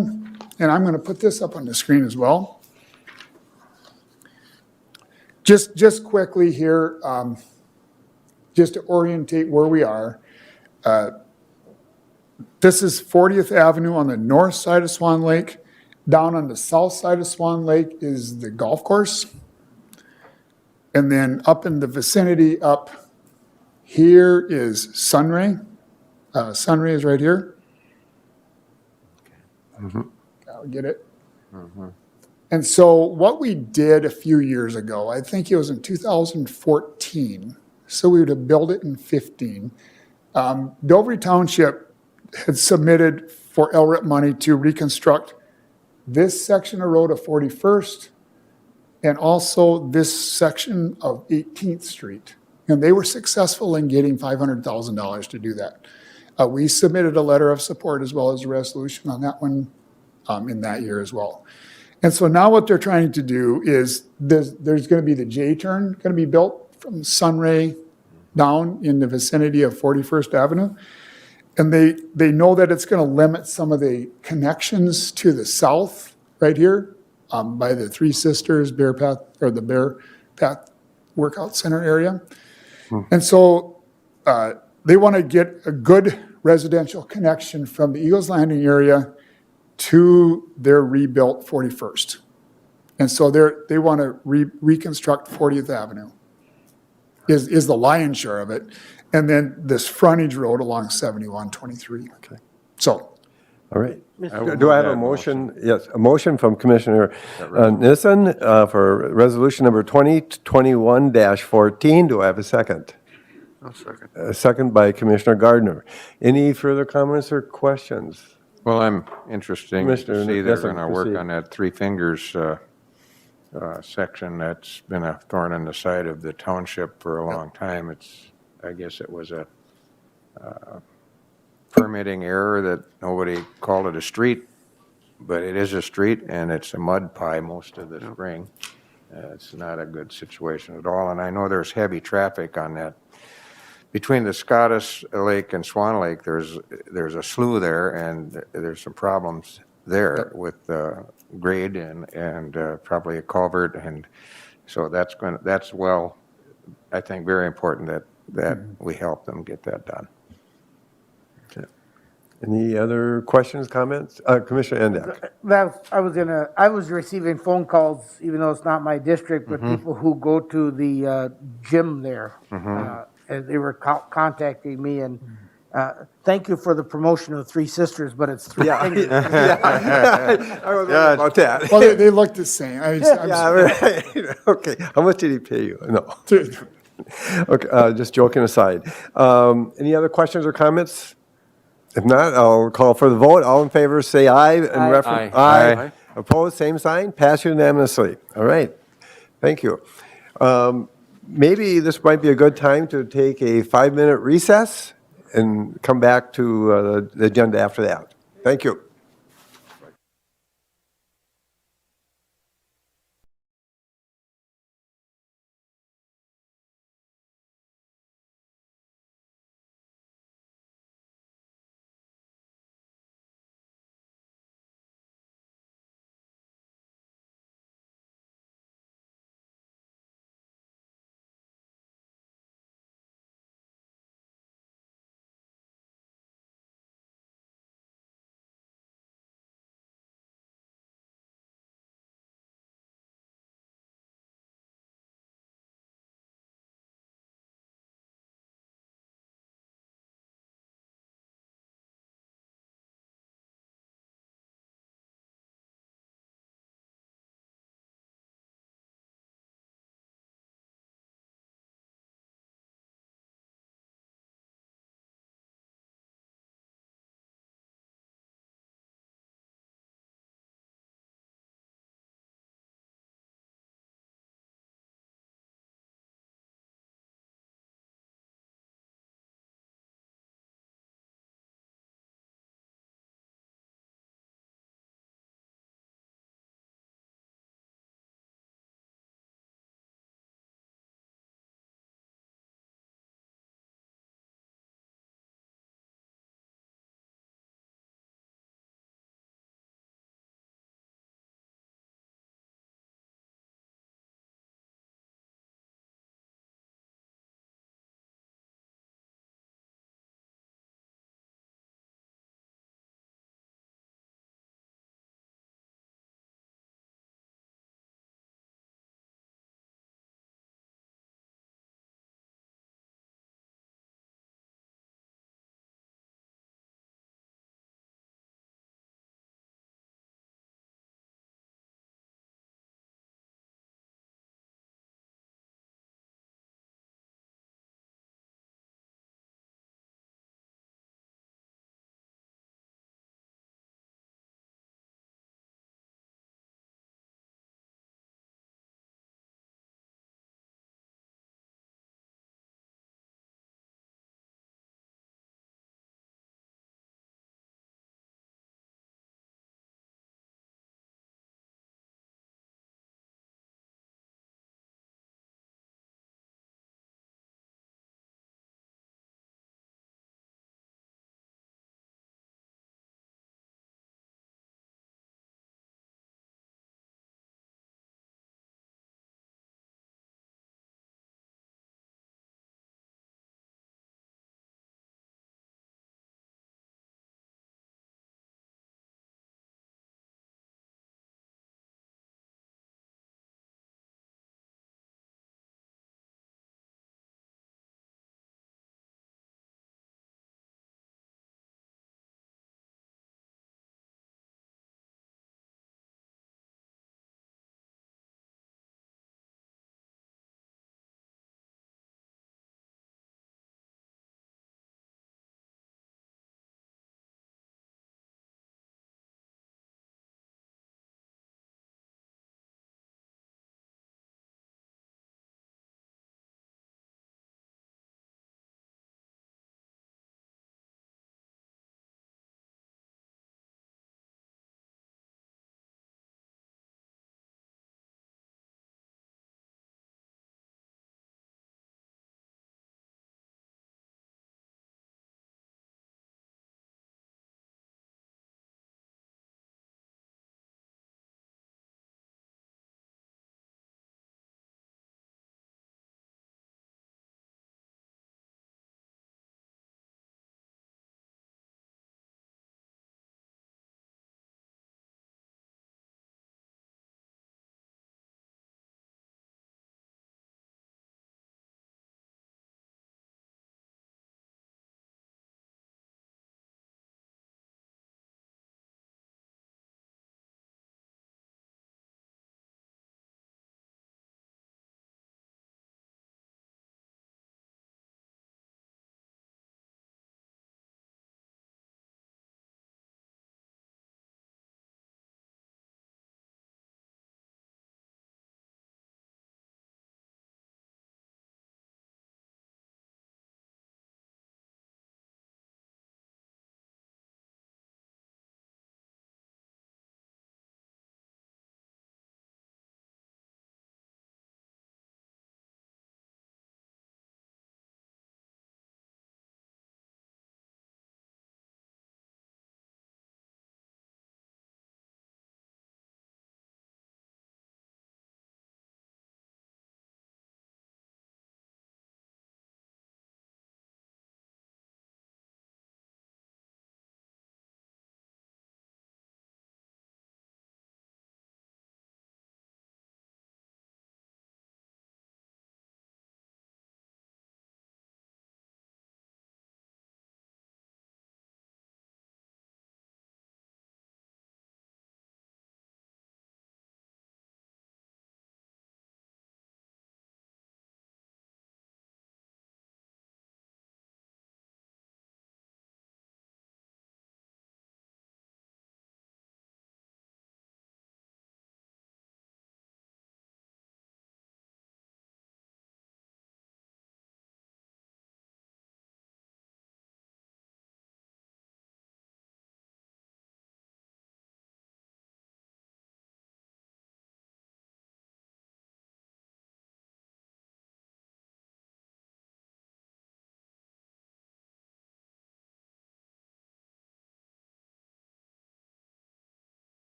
And I'm going to put this up on the screen as well. Just quickly here, just to orientate where we are. This is 40th Avenue on the north side of Swan Lake. Down on the south side of Swan Lake is the golf course. And then up in the vicinity up here is Sunray. Sunray is right here. get it? And so what we did a few years ago, I think it was in 2014, so we would have built it in 15. Dover Township had submitted for LRIP money to reconstruct this section of road of 41st and also this section of 18th Street. And they were successful in getting $500,000 to do that. We submitted a letter of support as well as a resolution on that one in that year as well. And so now what they're trying to do is there's going to be the J-turn going to be built from Sunray down in the vicinity of 41st Avenue. And they know that it's going to limit some of the connections to the south right here by the Three Sisters Bear Path or the Bear Path Workout Center area. And so they want to get a good residential connection from the Eagles Landing area to their rebuilt 41st. And so they want to reconstruct 40th Avenue is the lion's share of it. And then this frontage road along 7123. Okay. So, All right. would Do I have move a that motion? Yes, a motion from Commissioner Nissen for resolution number 2021-14. Do I have a second? I'll second. A second by Commissioner Gardner. Any further comments or questions? Well, I'm interested Commissioner to see they're Nissen, going to work proceed. on that Three Fingers section that's been a thorn in the side of the township for a long time. I guess it was a permitting error that nobody called it a street, but it is a street and it's a mud pie most of the spring. It's not a good situation at all, and I know there's heavy traffic on that. Between the Scottish Lake and Swan Lake, there's a slough there, and there's some problems there with grade and probably a culvert, and so that's I think very important that we help them get that done. Any other questions, comments? Commissioner Endak. I was receiving phone calls, even though it's not my district, but people who go to the gym there. And they were contacting me and, thank you for the promotion of Three Sisters, but it's Three Fingers. I was wondering about that. well, they look the same. Yeah, right. Okay, how much did he pay you? No. Okay, just joking aside. Any other questions or comments? If not, I'll call for the vote. All in favor, say aye. In reference, Aye. Opposed, same sign. Pass unanimously. All right. Thank you. Maybe this might be a good time to take a 5-minute recess and come back to the agenda after that. Thank you.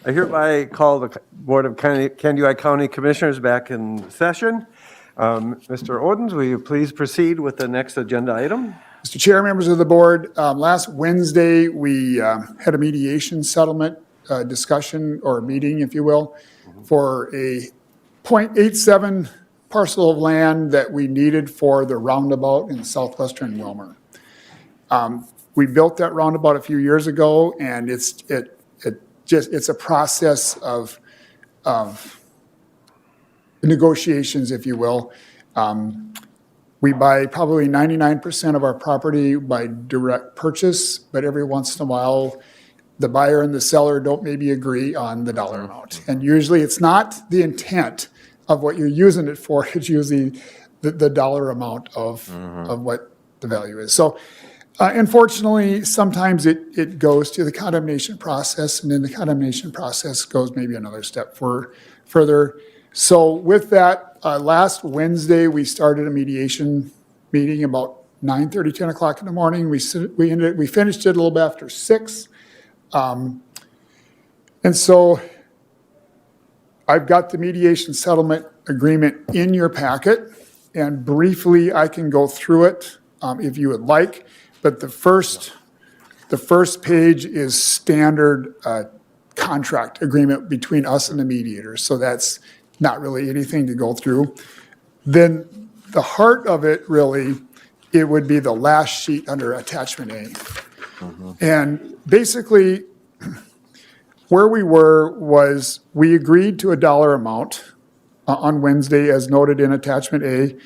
I hereby call the Board of Candioi County Commissioners back in session. Mr. Odens, will you please proceed with the next agenda item? Mr. Chair, members of the board, last Wednesday, we had a mediation settlement discussion, or meeting, if you will, for a .87 parcel of land that we needed for the roundabout in southwestern Wilmer. We built that roundabout a few years ago, and it's a process of negotiations, if you will. We buy probably 99% of our property by direct purchase, but every once in a while, the buyer and the seller don't maybe agree on the dollar amount. And usually it's not the intent of what you're using it for, it's usually the dollar amount of what the value is. So unfortunately, sometimes it goes to the condemnation process, and then the condemnation process goes maybe another step further. So with that, last Wednesday, we started a mediation meeting about 9:30, 10 o'clock in the morning. We finished it a little bit after 6. And so I've got the mediation settlement agreement in your packet, and briefly I can go through it if you would like. But the first page is standard contract agreement between us and the mediator. So that's not really anything to go through. Then the heart of it really, it would be the last sheet under attachment A. And basically, where we were was we agreed to a dollar amount on Wednesday as noted in attachment A,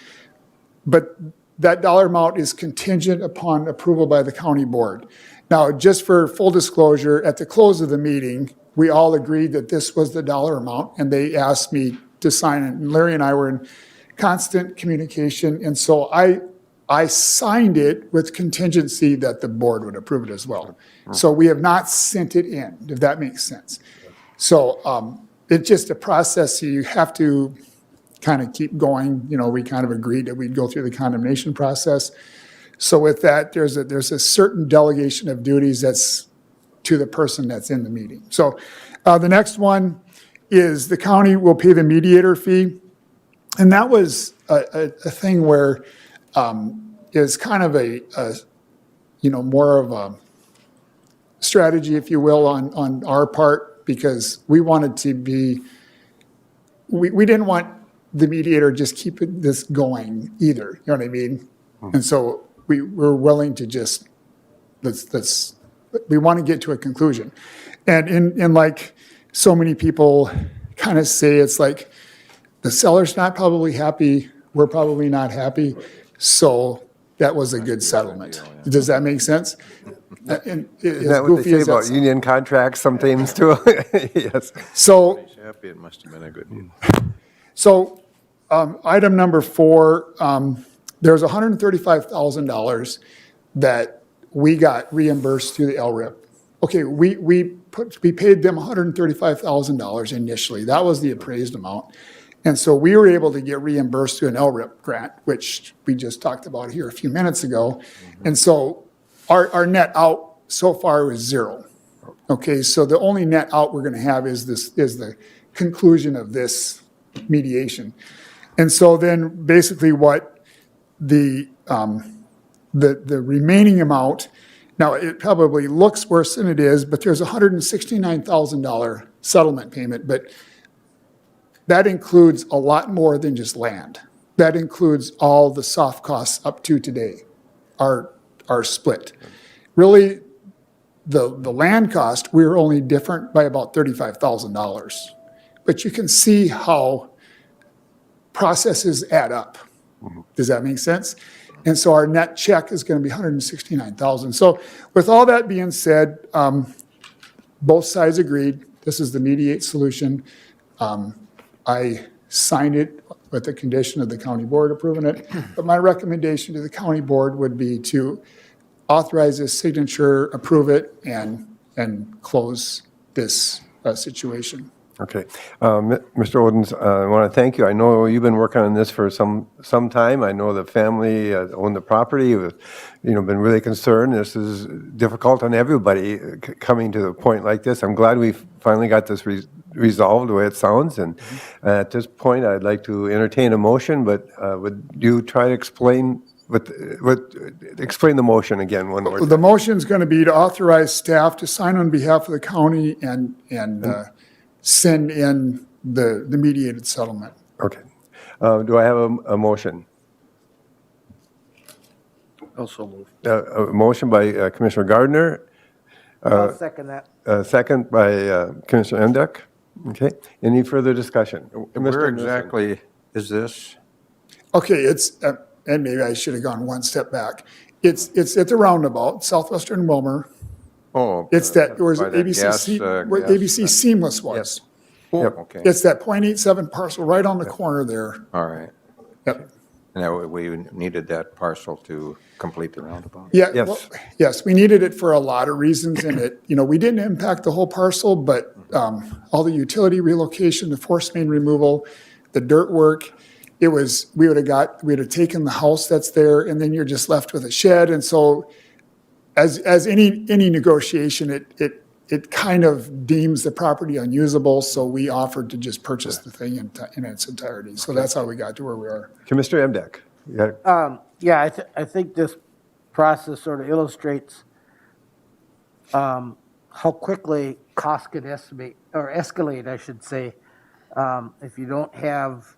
but that dollar amount is contingent upon approval by the county board. Now, just for full disclosure, at the close of the meeting, we all agreed that this was the dollar amount, and they asked me to sign it. And Larry and I were in constant communication, and so I signed it with contingency that the board would approve it as well. So we have not sent it in, if that makes sense. So it's just a process. You have to kind of keep going. You know, we kind of agreed that we'd go through the condemnation process. So with that, there's a certain delegation of duties that's to the person that's in the meeting. So the next one is the county will pay the mediator fee. And that was a thing where is kind of a more of a strategy, if you will, on our part, because we wanted to be, we didn't want the mediator just keep this going either, you know what I mean? And so we're willing to just, we want to get to a conclusion. And in like so many people kind of say, it's like the seller's not probably happy, we're probably not happy, so that was a good settlement. Does that make sense? And Is that what they say about union contracts sometimes too? Yes. So, Happy, it must have been a good deal. so item number 4, there's $135,000 that we got reimbursed through the LRIP. Okay, we paid them $135,000 initially. That was the appraised amount. And so we were able to get reimbursed through an LRIP grant, which we just talked about here a few minutes ago. And so our net out so far is 0. Okay, so the only net out we're going to have is the conclusion of this mediation. And so then basically what the remaining amount, now it probably looks worse than it is, but there's a $169,000 settlement payment, but that includes a lot more than just land. That includes all the soft costs up to today, are split. Really, the land cost, we're only different by about $35,000. But you can see how processes add up. Does that make sense? And so our net check is going to be $169,000. So with all that being said, both sides agreed. This is the mediate solution. I signed it with the condition of the county board approving it. But my recommendation to the county board would be to authorize this signature, approve it, and close this situation. Okay. Mr. Odens, I want to thank you. I know you've been working on this for some time. I know the family owned the property, been really concerned. This is difficult on everybody coming to a point like this. I'm glad we finally got this resolved the way it sounds. And at this point, I'd like to entertain a motion, but would you try to explain explain the motion again one more time? The motion's going to be to authorize staff to sign on behalf of the county and send in the mediated settlement. Okay. Do I have a motion? Also move. A motion by Commissioner Gardner, I'll second that. second by Commissioner Emdek. Okay. Any further discussion? Where Mr. Anderson. exactly is this? Okay, it's, and maybe I should have gone one step back. It's at the roundabout, southwestern Wilmer. Oh. It's that, where is by it, that ABC, gas, where gas, ABC Seamless was. Oh, Yep. okay, It's that .87 parcel right on the corner there. all right. Yep. And that we needed that parcel to complete the roundabout. Yeah, Yes. well, yes, we needed it for a lot of reasons, and it, we didn't impact the whole parcel, but all the utility relocation, the force main removal, the dirt work, we would have taken the house that's there, and then you're just left with a shed, and so as any negotiation, it kind of deems the property unusable, so we offered to just purchase the thing in its entirety. So that's how we got to where we are. Commissioner Emdek. You got- Yeah, I think this process sort of illustrates how quickly costs can escalate, I should say, if you don't have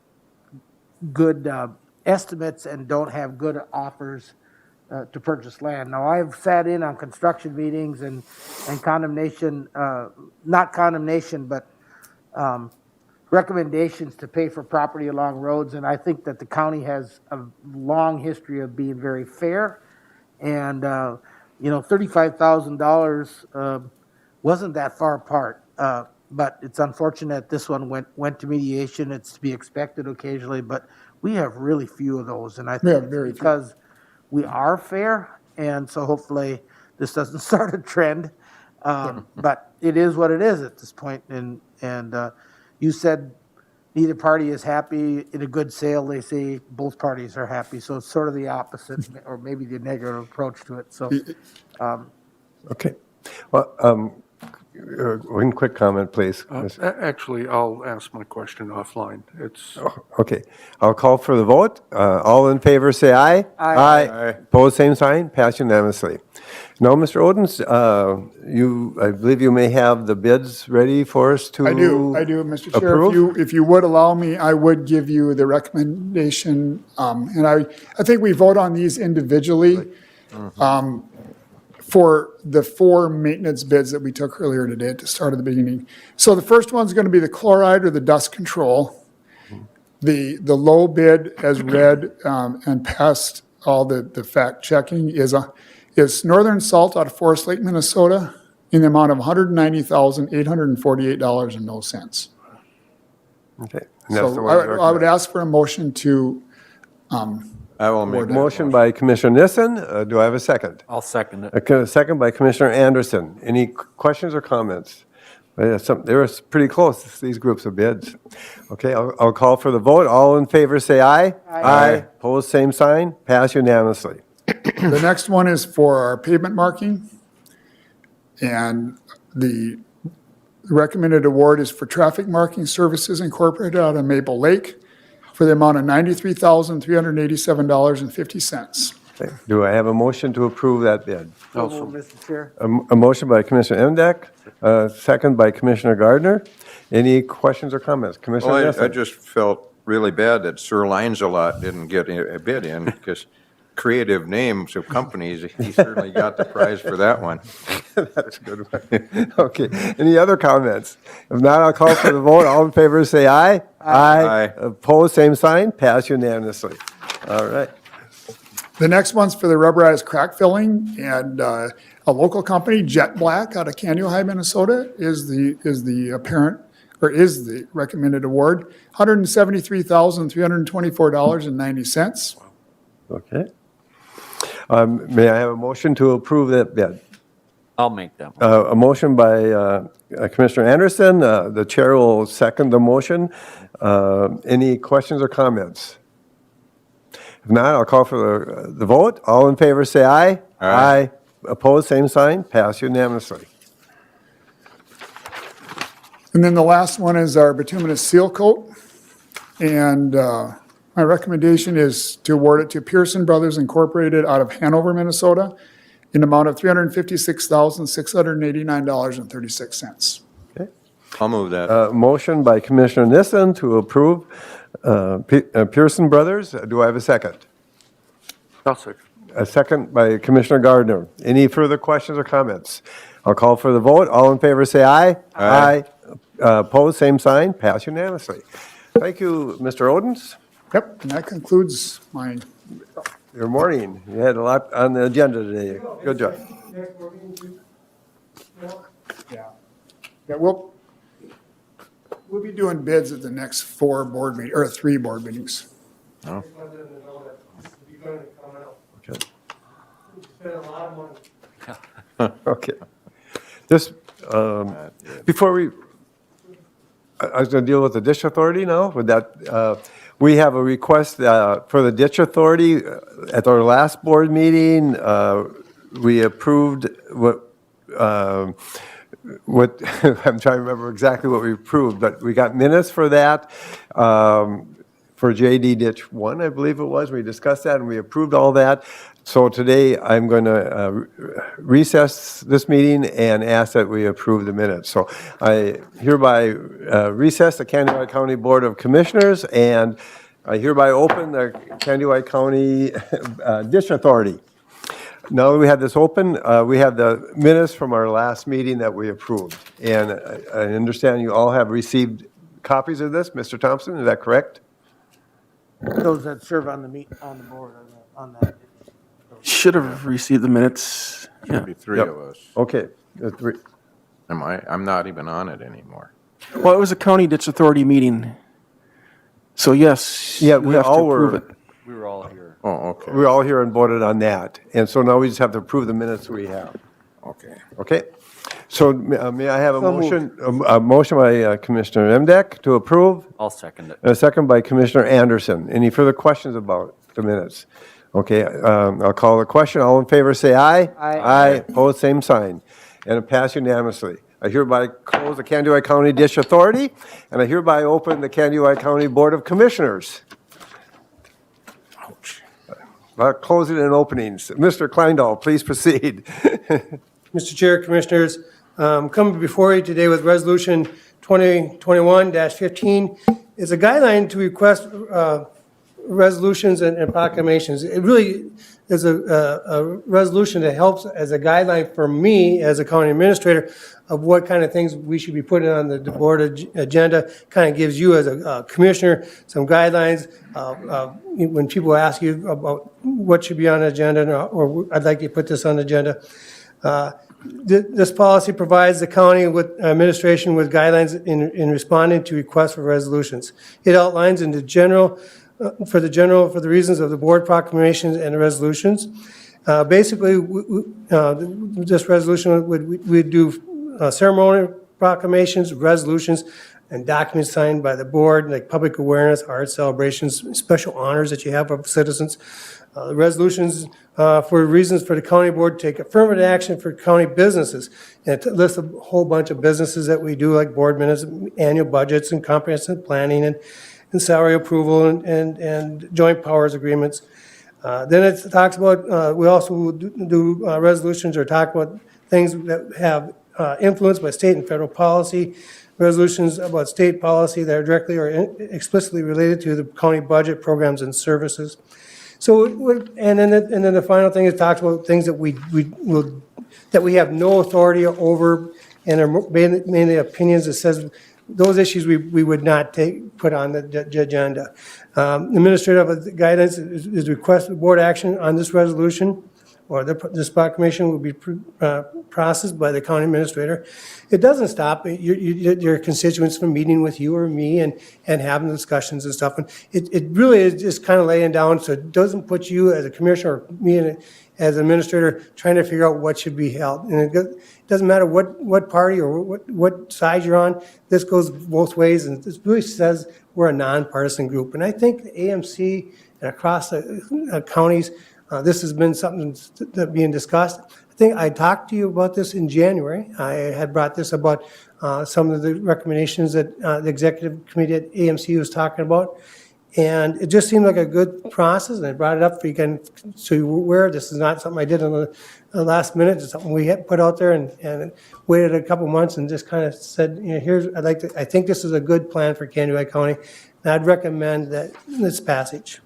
good estimates and don't have good offers to purchase land. Now, I've sat in on construction meetings and condemnation, not condemnation, but recommendations to pay for property along roads, and I think that the county has a long history of being very fair, and, $35,000 wasn't that far apart, but it's unfortunate this one went to mediation. It's to be expected occasionally, but we have really few of those, and I We have think very it's few. because we are fair, and so hopefully this doesn't start a trend. But it is what it is at this point, and you said neither party is happy. In a good sale, they say both parties are happy, so it's sort of the opposite, or maybe the negative approach to it, so. Okay. Well, one quick comment, please. Actually, I'll ask my question offline. It's, Okay. I'll call for the vote. All in favor, say aye. Aye. Opposed, same sign. Passed unanimously. Now, Mr. Odens, I believe you may have the bids ready for us to I do, Mr. Chair. approve? If you would allow me, I would give you the recommendation, and I think we vote on these individually. For the 4 maintenance bids that we took earlier today at the start of the beginning. So the first one's going to be the chloride or the dust control. The low bid as read and passed all the fact checking is Northern Salt out of Forest Lake, Minnesota, in the amount of $190,848.00. Okay. And that's the So one I would ask for a motion to, I will make that Motion by Commissioner Nissen. Do I have a second? I'll second it. A second by Commissioner Anderson. Any questions or comments? They were pretty close, these groups of bids. Okay, I'll call for the vote. All in favor, say aye. Aye. Opposed, same sign. Pass unanimously. the next one is for our pavement marking. And the recommended award is for Traffic Marking Services Incorporated out of Maple Lake for the amount of $93,387.50. Okay. Do I have a motion to approve that bid? So moved, Mr. Chair. A motion by Commissioner Emdek, second by Commissioner Gardner. Any questions or comments? Commissioner Well, I Nissen? just felt really bad that Sir Lines-A-Lot didn't get a bid in, because creative names of companies, he certainly got the prize for that one. That's a good one. Okay, any other comments? If not, I'll call for the vote. All in favor, say aye. Aye. Opposed, same sign. Pass unanimously. All right. The next one's for the rubberized crack filling, and a local company, Jet Black, out of Canyon High, Minnesota, is the recommended award, $173,324.90. Okay. May I have a motion to approve that bid? I'll make that motion. A motion by Commissioner Anderson. The chair will second the motion. Any questions or comments? If not, I'll call for the vote. All in favor, say aye. Aye. Opposed, same sign. Pass unanimously. And then the last one is our bituminous seal coat. And my recommendation is to award it to Pearson Brothers Incorporated out of Hanover, Minnesota, in the amount of $356,689.36. I'll move that. Motion by Commissioner Nissen to approve Pearson Brothers. Do I have a second? I'll second. A second by Commissioner Gardner. Any further questions or comments? I'll call for the vote. All in favor, say aye. Aye. Opposed, same sign. Pass unanimously. Thank you, Mr. Odens. Yep, and that concludes my, Your morning. You had a lot on the agenda today. Good job. yeah. Yeah, we'll be doing bids at the next 4 board meetings, or 3 board meetings. Okay. Okay. This, before I was going to deal with the ditch authority now. With that, we have a request for the ditch authority. At our last board meeting, we approved what I'm trying to remember exactly what we approved, but we got minutes for that. For JD Ditch 1, I believe it was. We discussed that and we approved all that. So today I'm going to recess this meeting and ask that we approve the minutes. So I hereby recess the Candy County Board of Commissioners, and I hereby open the Candy County Ditch Authority. Now that we have this open, we have the minutes from our last meeting that we approved. And I understand you all have received copies of this, Mr. Thompson, is that correct? Those that serve on the board on that. Should have received the minutes. Should be 3 Yep. of us. Okay. The three- I'm not even on it anymore. Well, it was a county ditch authority meeting. So yes, Yeah, you we have to all approve were, it. We were all here. Oh, okay, we were all here and voted on that. And so now we just have to approve the minutes we have. okay. Okay? So may I have a So moved. motion, a motion by Commissioner Emdek to approve, I'll second it. and a second by Commissioner Anderson. Any further questions about the minutes? Okay, I'll call the question. All in favor, say aye. Aye. Aye, opposed, same sign. And it passed unanimously. I hereby close the Candy County Ditch Authority, and I hereby open the Candy County Board of Commissioners. Closing and openings. Mr. Kleindahl, please proceed. Mr. Chair, Commissioners, coming before you today with Resolution 2021-15 is a guideline to request resolutions and proclamations. It really is a resolution that helps as a guideline for me as a county administrator of what kind of things we should be putting on the board agenda. Kind of gives you as a commissioner some guidelines. When people ask you about what should be on the agenda, or I'd like you to put this on the agenda. This policy provides the county with administration with guidelines in responding to requests for resolutions. It outlines in the general, for the reasons of the board proclamations and the resolutions. Basically, this resolution would do ceremonial proclamations, resolutions, and documents signed by the board, like public awareness, art celebrations, special honors that you have of citizens. Resolutions for reasons for the county board to take affirmative action for county businesses. And it lists a whole bunch of businesses that we do, like board minutes, annual budgets, and comprehensive planning, and salary approval, and joint powers agreements. Then it talks about, we also do resolutions or talk about things that have influence by state and federal policy, resolutions about state policy that are directly or explicitly related to the county budget, programs, and services. So, and then the final thing, it talks about things that we have no authority over, and are mainly opinions that says those issues we would not put on the Administrative guidance is requested board action on this resolution. or the spot commission will be processed by the county administrator. It doesn't stop your constituents from meeting with you or me and having discussions and stuff. And it really is just kind of laying down, so it doesn't put you as a commissioner or me as an administrator trying to figure out what should be held. And it doesn't matter what party or what side you're on. This goes both ways, and this really says we're a nonpartisan group. And I think the AMC and across the counties, this has been something that being discussed. I think I talked to you about this in January. I had brought this about some of the recommendations that the executive committee at AMC was talking about. And it just seemed like a good process, and I brought it up for you guys, so you're aware this is not something I did in the last minute. It's something we had put out there and waited a couple months and just kind of said, you know, I think this is a good plan for Kansas County, and I'd recommend that this passage.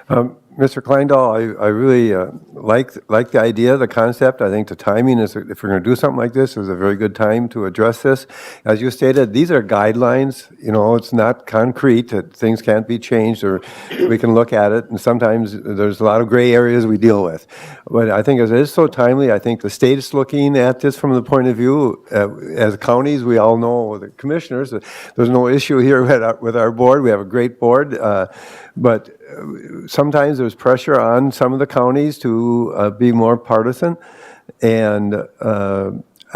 Mr. Kleindahl, I really like the idea, the concept. I think the timing is, if we're going to do something like this, is a very good time to address this. As you stated, these are guidelines. You know, it's not concrete that things can't be changed, or we can look at it, and sometimes there's a lot of gray areas we deal with. But I think as it is so timely, I think the state is looking at this from the point of view, as counties, we all know, the commissioners, there's no issue here with our board. We have a great board, but sometimes there's pressure on some of the counties to be more partisan, and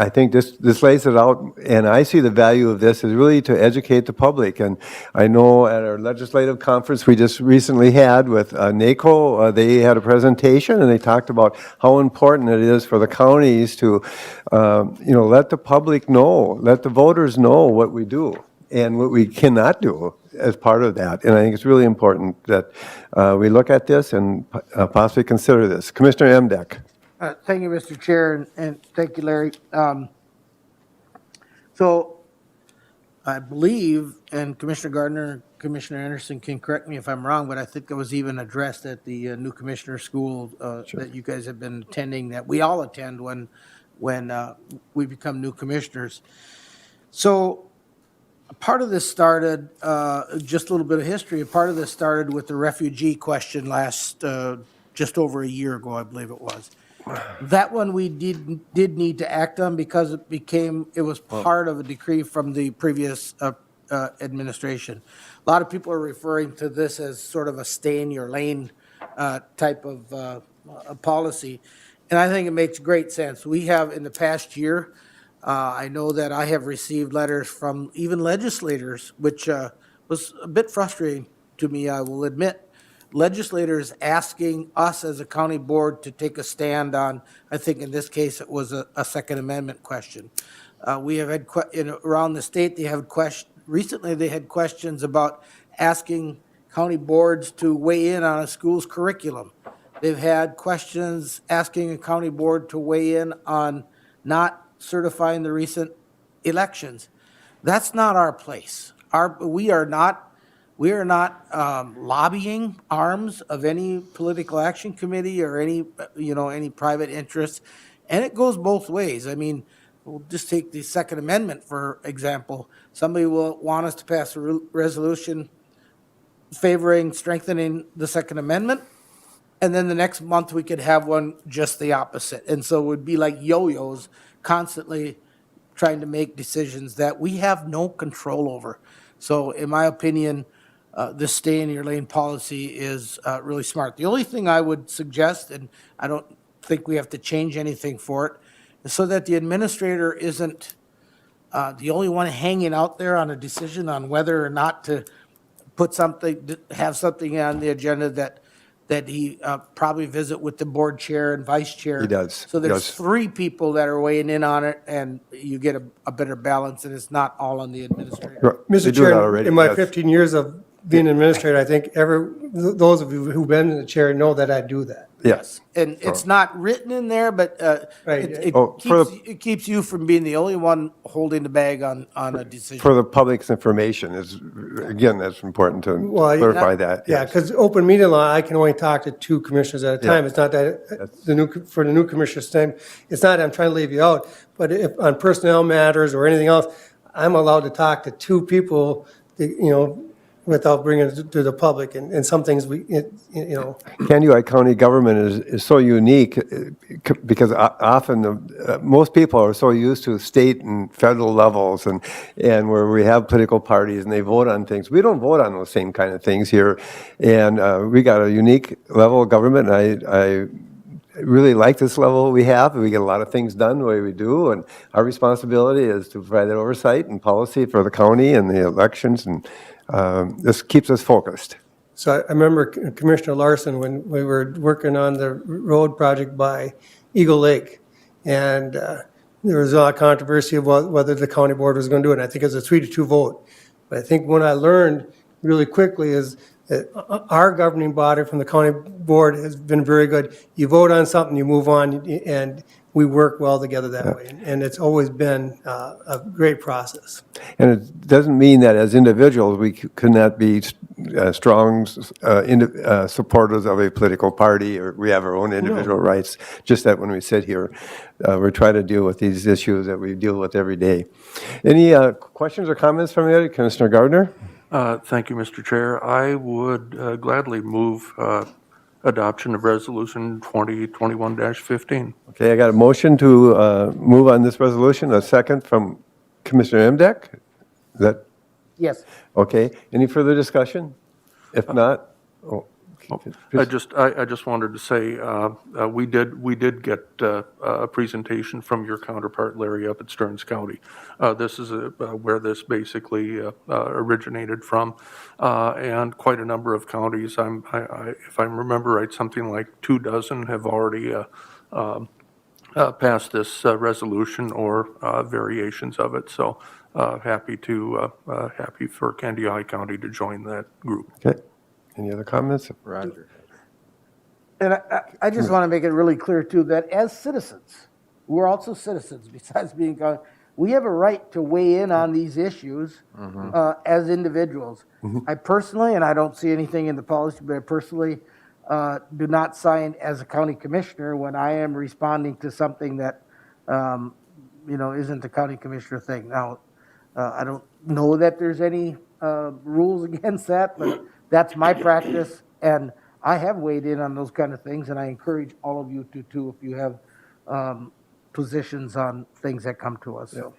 I think this lays it out, and I see the value of this is really to educate the public. And I know at our legislative conference we just recently had with NACO, they had a presentation and they talked about how important it is for the counties to, you know, let the public know, let the voters know what we do and what we cannot do as part of that. And I think it's really important that we look at this and possibly consider this. Commissioner Emdek. Thank you, Mr. Chair, and thank you, Larry. So I believe, and Commissioner Gardner, Commissioner Anderson can correct me if I'm wrong, but I think that was even addressed at the new commissioner school that you guys have been attending, that we all attend when we become new commissioners. So part of this started, just a little bit of history, part of this started with the refugee question last, just over a year ago, I believe it was. That one we did need to act on because it was part of a decree from the previous administration. A lot of people are referring to this as sort of a stay in your lane type of a policy. And I think it makes great sense. We have, in the past year, I know that I have received letters from even legislators, which was a bit frustrating to me, I will admit. Legislators asking us as a county board to take a stand on, I think in this case it was a Second Amendment question. We have had, around the state, they have recently they had questions about asking county boards to weigh in on a school's curriculum. They've had questions asking a county board to weigh in on not certifying the recent elections. That's not our place. We are not lobbying arms of any political action committee or any private interests. And it goes both ways. I mean, we'll just take the Second Amendment, for example. Somebody will want us to pass a resolution favoring strengthening the Second Amendment, and then the next month we could have one just the opposite. And so it would be like yo-yos, constantly trying to make decisions that we have no control over. So in my opinion, this stay in your lane policy is really smart. The only thing I would suggest, and I don't think we have to change anything for it, is so that the administrator isn't the only one hanging out there on a decision on whether or not to have something on the agenda that he probably visit with the board chair and vice chair. He does. So there's Yes. 3 people that are weighing in on it, and you get a better balance, and it's not all on the administrator. They Mr. do that Chair, already, in my yes. 15 years of being an administrator, I think those of you who've been in the chair know that I do that. Yes. And it's not written in there, but Right. it keeps you from being the only one holding the bag on a decision. For the public's information is, again, that's important to Well, clarify that. Yeah, yes. because open meeting law, I can only talk to 2 commissioners at a time. Yeah. It's not that, for the new commissioners, it's not I'm trying to leave you out, but if on personnel matters or anything else, I'm allowed to talk to 2 people, without bringing it to the public, and some things Candioi County government is so unique because often most people are so used to state and federal levels and where we have political parties and they vote on things. We don't vote on those same kind of things here. And we got a unique level of government. And I really like this level we have. We get a lot of things done the way we do. And our responsibility is to provide that oversight and policy for the county and the elections. And this keeps us focused. So I remember Commissioner Larson when we were working on the road project by Eagle Lake, and there was a lot of controversy about whether the county board was going to do it. And I think it was a 3-2 vote. But I think what I learned really quickly is that our governing body from the county board has been very good. You vote on something, you move on, and we work well together that way. And it's always been a great process. And it doesn't mean that as individuals, we could not be strong supporters of a political party, or we have our own individual rights, just that when we sit here, we're trying to deal with these issues that we deal with every day. Any questions or comments from you, Commissioner Gardner? Thank you, Mr. Chair. I would gladly move adoption of Resolution 2021-15. Okay, I got a motion to move on this resolution, a second from Commissioner Emdek. Is that, Yes. okay, any further discussion? If not, I just wanted to say, we did get a presentation from your counterpart, Larry, up at Stearns County. This is where this basically originated from, and quite a number of counties. If I remember right, something like 24 have already passed this resolution or variations of it. So happy for Candioi County to join that group. okay, any other comments? Roger. And I just want to make it really clear too, that as citizens, we're also citizens besides being, we have a right to weigh in on these issues as individuals. I personally, and I don't see anything in the policy, but I personally do not sign as a county commissioner when I am responding to something that, isn't the county commissioner thing. Now, I don't know that there's any rules against that, but that's my practice, and I have weighed in on those kind of things, and I encourage all of you to too, if you have positions on things that come to us. So.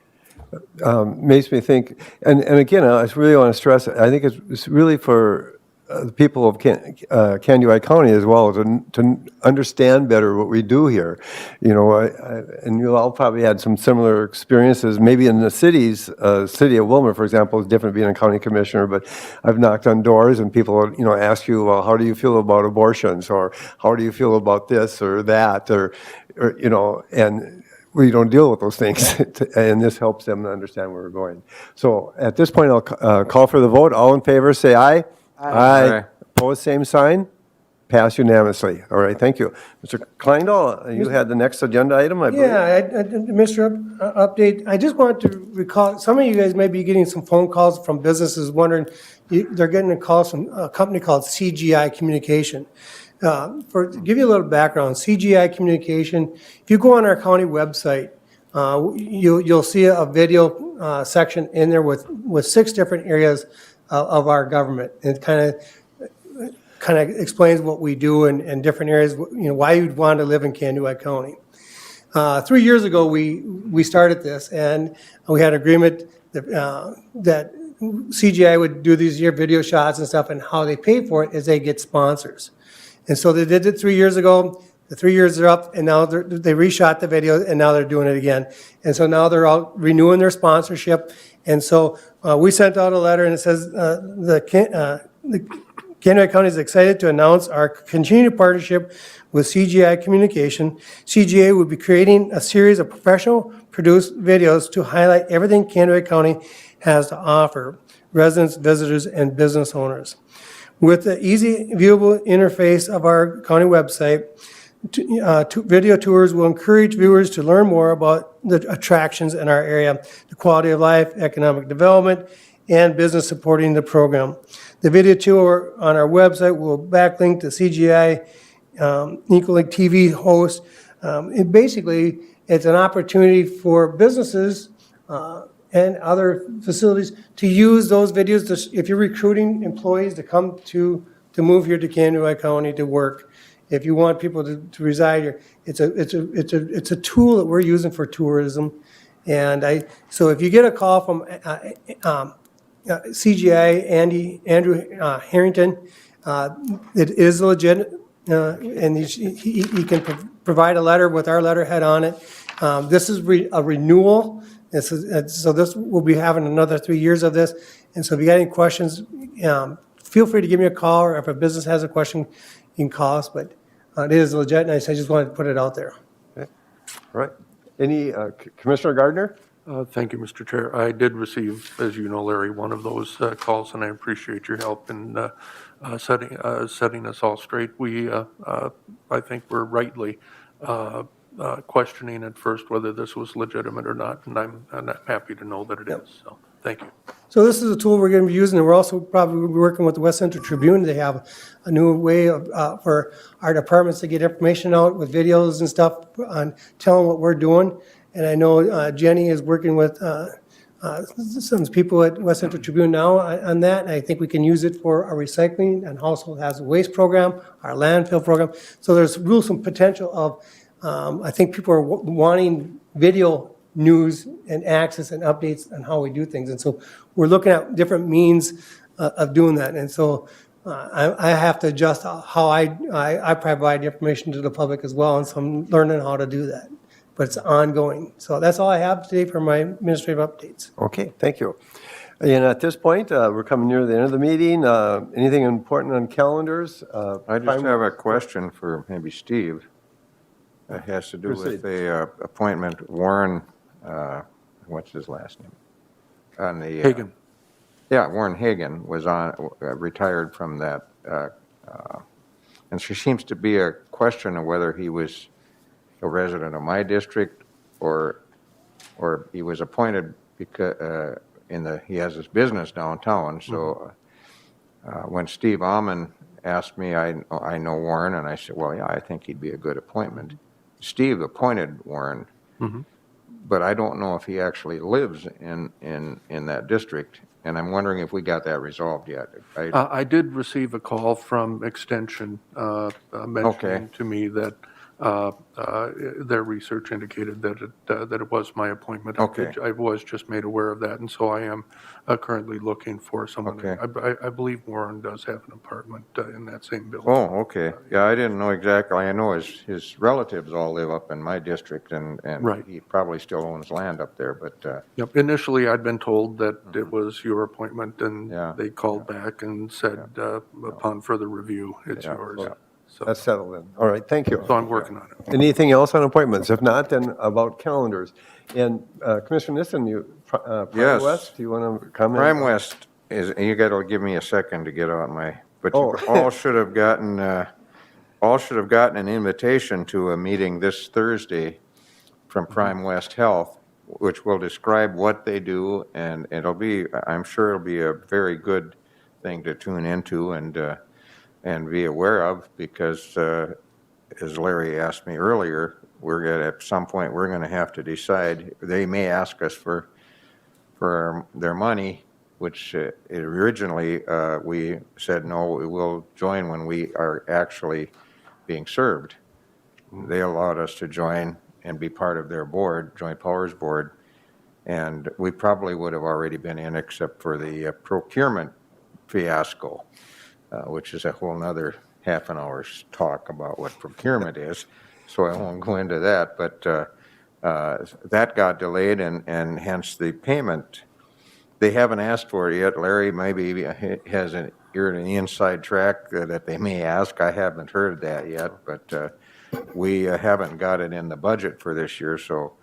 Makes me think, and again, I really want to stress, I think it's really for the people of Candioi County as well to understand better what we do here. You know, and you all probably had some similar experiences, maybe in the cities. City of Wilmer, for example, is different being a county commissioner, but I've knocked on doors and people, ask you, well, how do you feel about abortions? Or how do you feel about this or that? Or and we don't deal with those things, and this helps them to understand where we're going. So at this point, I'll call for the vote. All in favor, say aye. Aye. Opposed, same sign. Pass unanimously. All right, thank you. Mr. Kleindall, you had the next agenda item, I believe? Yeah, Mr. Update, I just wanted to recall, some of you guys may be getting some phone calls from businesses wondering, they're getting a call from a company called CGI Communication. To give you a little background, CGI Communication, if you go on our county website, you'll see a video section in there with 6 different areas of our government. It kind of explains what we do in different areas, why you'd want to live in Candioi County. 3 years ago, we started this, and we had an agreement that CGI would do these video shots and stuff, and how they pay for it is they get sponsors. And so they did it 3 years ago. The 3 years are up, and now they reshot the video, and now they're doing it again. And so now they're all renewing their sponsorship. And so we sent out a letter, and it says the Candioi County is excited to announce our continued partnership with CGI Communication. CGI will be creating a series of professional produced videos to highlight everything Candioi County has to offer residents, visitors, and business owners. With the easy viewable interface of our county website, video tours will encourage viewers to learn more about the attractions in our area, the quality of life, economic development, and business supporting the program. The video tour on our website will backlink to CGI Equalink TV host. Basically, it's an opportunity for businesses and other facilities to use those videos if you're recruiting employees to come to move here to Kansas County to work. If you want people to reside here, it's a tool that we're using for tourism. And so if you get a call from CGI, Andrew Harrington, it is legit, and he can provide a letter with our letterhead on it. This is a renewal. So this, we'll be having another 3 years of this. And so if you got any questions, feel free to give me a call, or if a business has a question, you can call us. But it is legit, and I just wanted to put it out there. All right. Any, Commissioner Gardner? Thank you, Mr. Chair. I did receive, as you know, Larry, one of those calls, and I appreciate your help in setting us all straight. We, I think we're rightly questioning at first whether this was legitimate or not, and I'm happy to know that it is. So, thank you. So this is a tool we're going to be using, and we're also probably working with the West Central Tribune. They have a new way for our departments to get information out with videos and stuff on telling what we're doing. And I know Jenny is working with some people at West Central Tribune now on that, and I think we can use it for our recycling and household hazard waste program, our landfill program. So there's real some potential of, I think people are wanting video news and access and updates on how we do things. And so we're looking at different means of doing that. And so I have to adjust how I provide information to the public as well. And so I'm learning how to do that. But it's ongoing. So that's all I have today for my administrative updates. Okay, thank you. And at this point, we're coming near the end of the meeting. Anything important on calendars? I just have a question for maybe Steve. It has to do with the appointment, Warren, what's his last name? On the Hagan. Yeah, Warren Hagan was retired from that. And there seems to be a question of whether he was a resident of my district or he was appointed because he has his business downtown. So when Steve Alman asked me, I know Warren, and I said, well, yeah, I think he'd be a good appointment. Steve appointed Warren, but I don't know if he actually lives in that district, and I'm wondering if we got that resolved yet. I did receive a call from Extension mentioning to me that their research indicated that it was my appointment. Okay. I was just made aware of that, and so I am currently looking for someone. Okay. I believe Warren does have an apartment in that same building. Oh, okay. Yeah, I didn't know exactly. I know his relatives all live up in my district, and Right. he probably still owns land up there, but Yep. Initially, I'd been told that it was your appointment, and Yeah. they called back and said, upon further review, it's Yeah. yours. Yeah. So, That's settled in. All right, thank you. so I'm working on it. Anything else on appointments? If not, then about calendars. And Commissioner Nissen, Prime Yes. West, do you want to comment? Prime West you got to give me a second to get out but Oh. you all should have gotten an invitation to a meeting this Thursday from Prime West Health, which will describe what they do, and I'm sure it'll be a very good thing to tune into and be aware of, because as Larry asked me earlier, at some point we're going to have to decide. They may ask us for their money, which originally we said no, we will join when we are actually being served. They allowed us to join and be part of their board, Joint Powers Board, and we probably would have already been in except for the procurement fiasco, which is a whole nother half an hour's talk about what procurement is, so I won't go into that, but that got delayed, and hence the payment. They haven't asked for it yet. Larry maybe has an inside track that they may ask. I haven't heard that yet, but we haven't got it in the budget for this year, so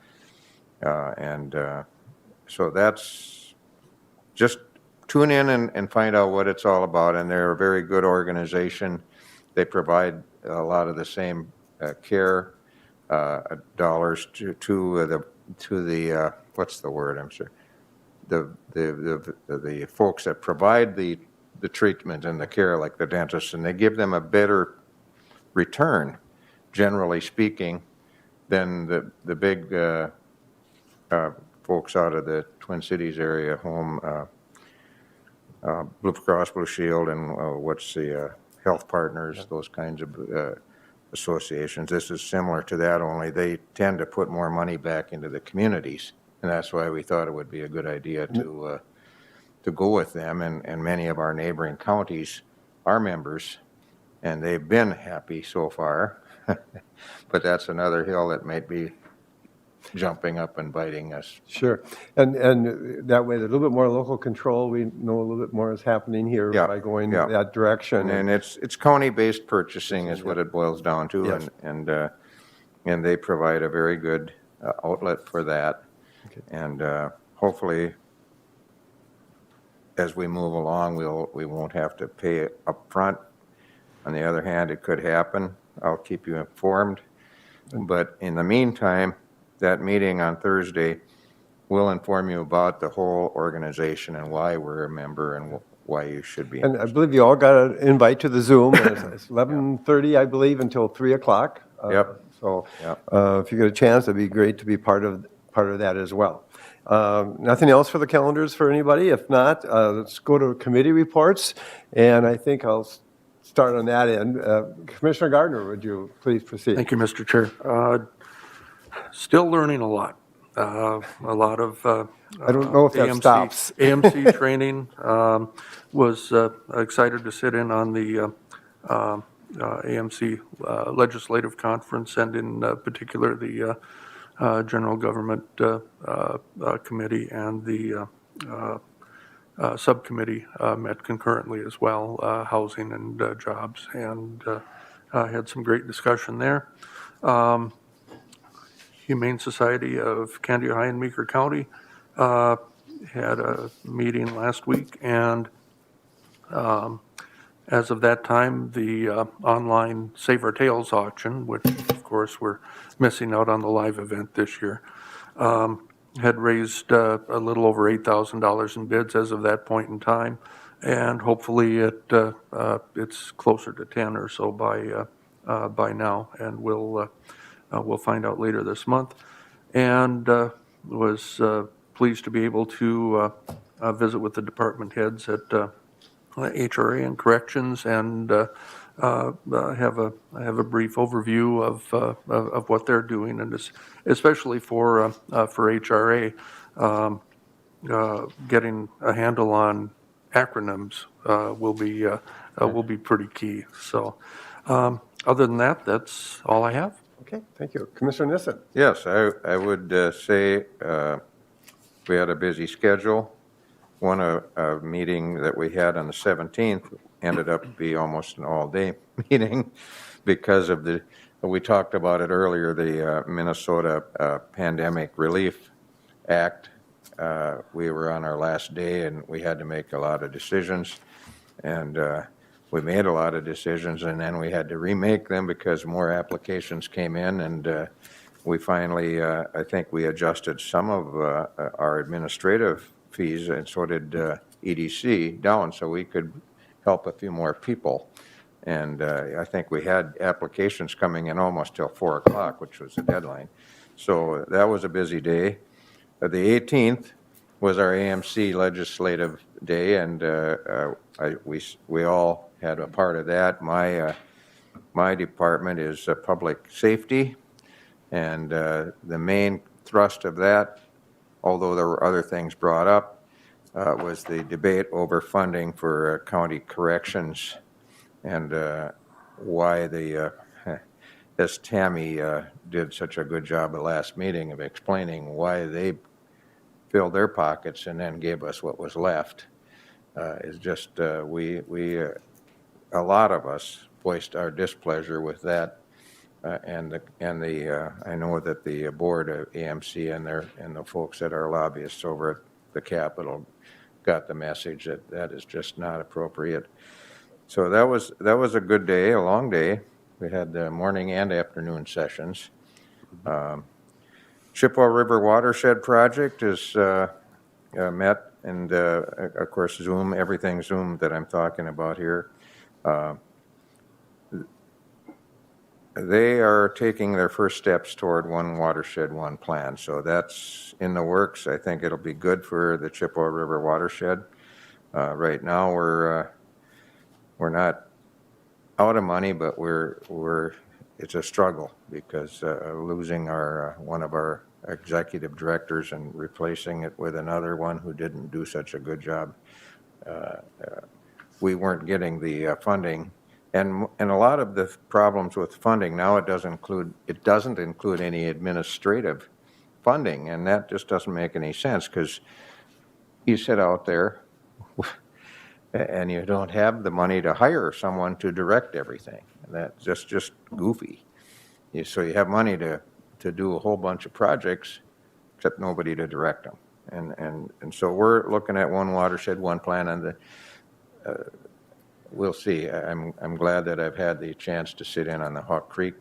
so that's just tune in and find out what it's all about. And they're a very good organization. They provide a lot of the same care dollars to the what's the word? I'm sorry. The folks that provide the treatment and the care, like the dentists, and they give them a better return, generally speaking, than the big folks out of the Twin Cities area home, Blue Cross Blue Shield and what's the Health Partners, those kinds of associations. This is similar to that, only they tend to put more money back into the communities. And that's why we thought it would be a good idea to go with them. And many of our neighboring counties are members, and they've been happy so far. But that's another hill that might be jumping up and biting us. Sure. And that way, there's a little bit more local control. We know a little bit more is happening here Yeah, by going yeah. that direction. And it's county-based purchasing is what it boils down to. Yes. And they provide a very good outlet for that. And hopefully, as we move along, we won't have to pay it up front. On the other hand, it could happen. I'll keep you informed. But in the meantime, that meeting on Thursday will inform you about the whole organization and why we're a member and why you should be. And I believe you all got an invite to the Zoom. It's 11:30, I believe, until 3 o'clock. Yep. So Yep. if you get a chance, it'd be great to be part of that as well. Nothing else for the calendars for anybody? If not, let's go to committee reports. And I think I'll start on that end. Commissioner Gardner, would you please proceed? Thank you, Mr. Chair. Still learning a lot. A lot of. I don't know if that stops. AMC training. Was excited to sit in on the AMC Legislative Conference, and in particular the General Government Committee and the subcommittee met concurrently as well, housing and jobs, and had some great discussion there. Humane Society of Candia High and Meeker County had a meeting last week, and as of that time, the online Save Our Tails auction, which of course we're missing out on the live event this year, had raised a little over $8,000 in bids as of that point in time, and hopefully it's closer to 10 or so by now, and we'll find out later this month. And was pleased to be able to visit with the department heads at HRA and Corrections, and have a brief overview of what they're doing, and especially for HRA, getting a handle on acronyms will be pretty key. So, other than that, that's all I have. Okay, thank you. Commissioner Nissen? Yes, I would say we had a busy schedule. One meeting that we had on the 17th ended up to be almost an all-day meeting because of we talked about it earlier, the Minnesota Pandemic Relief Act. We were on our last day and we had to make a lot of decisions, and we made a lot of decisions, and then we had to remake them because more applications came in, and we finally, I think we adjusted some of our administrative fees, and so did EDC down, so we could help a few more people. And I think we had applications coming in almost till 4 o'clock, which was the deadline. So that was a busy day. The 18th was our AMC legislative day, and we all had a part of that. My department is public safety, and the main thrust of that, although there were other things brought up, was the debate over funding for county corrections, and why as Tammy did such a good job at last meeting of explaining why they filled their pockets and then gave us what was left, is just a lot of us voiced our displeasure with that. I know that the board of AMC and the folks that are lobbyists over at the Capitol got the message that that is just not appropriate. So that was a good day, a long day. We had the morning and afternoon sessions. Chippewa River Watershed Project is met, and of course Zoom, everything Zoom that I'm talking about here. they are taking their first steps toward one watershed, one plan. So that's in the works. I think it'll be good for the Chippewa River watershed. Right now, we're not out of money, but it's a struggle because losing one of our executive directors and replacing it with another one who didn't do such a good job. We weren't getting the funding, and a lot of the problems with funding now, it doesn't include any administrative funding, and that just doesn't make any sense because you sit out there and you don't have the money to hire someone to direct everything. And that's just goofy. So you have money to do a whole bunch of projects, except nobody to direct them. And so we're looking at one watershed, one plan, and we'll see. I'm glad that I've had the chance to sit in on the Hawk Creek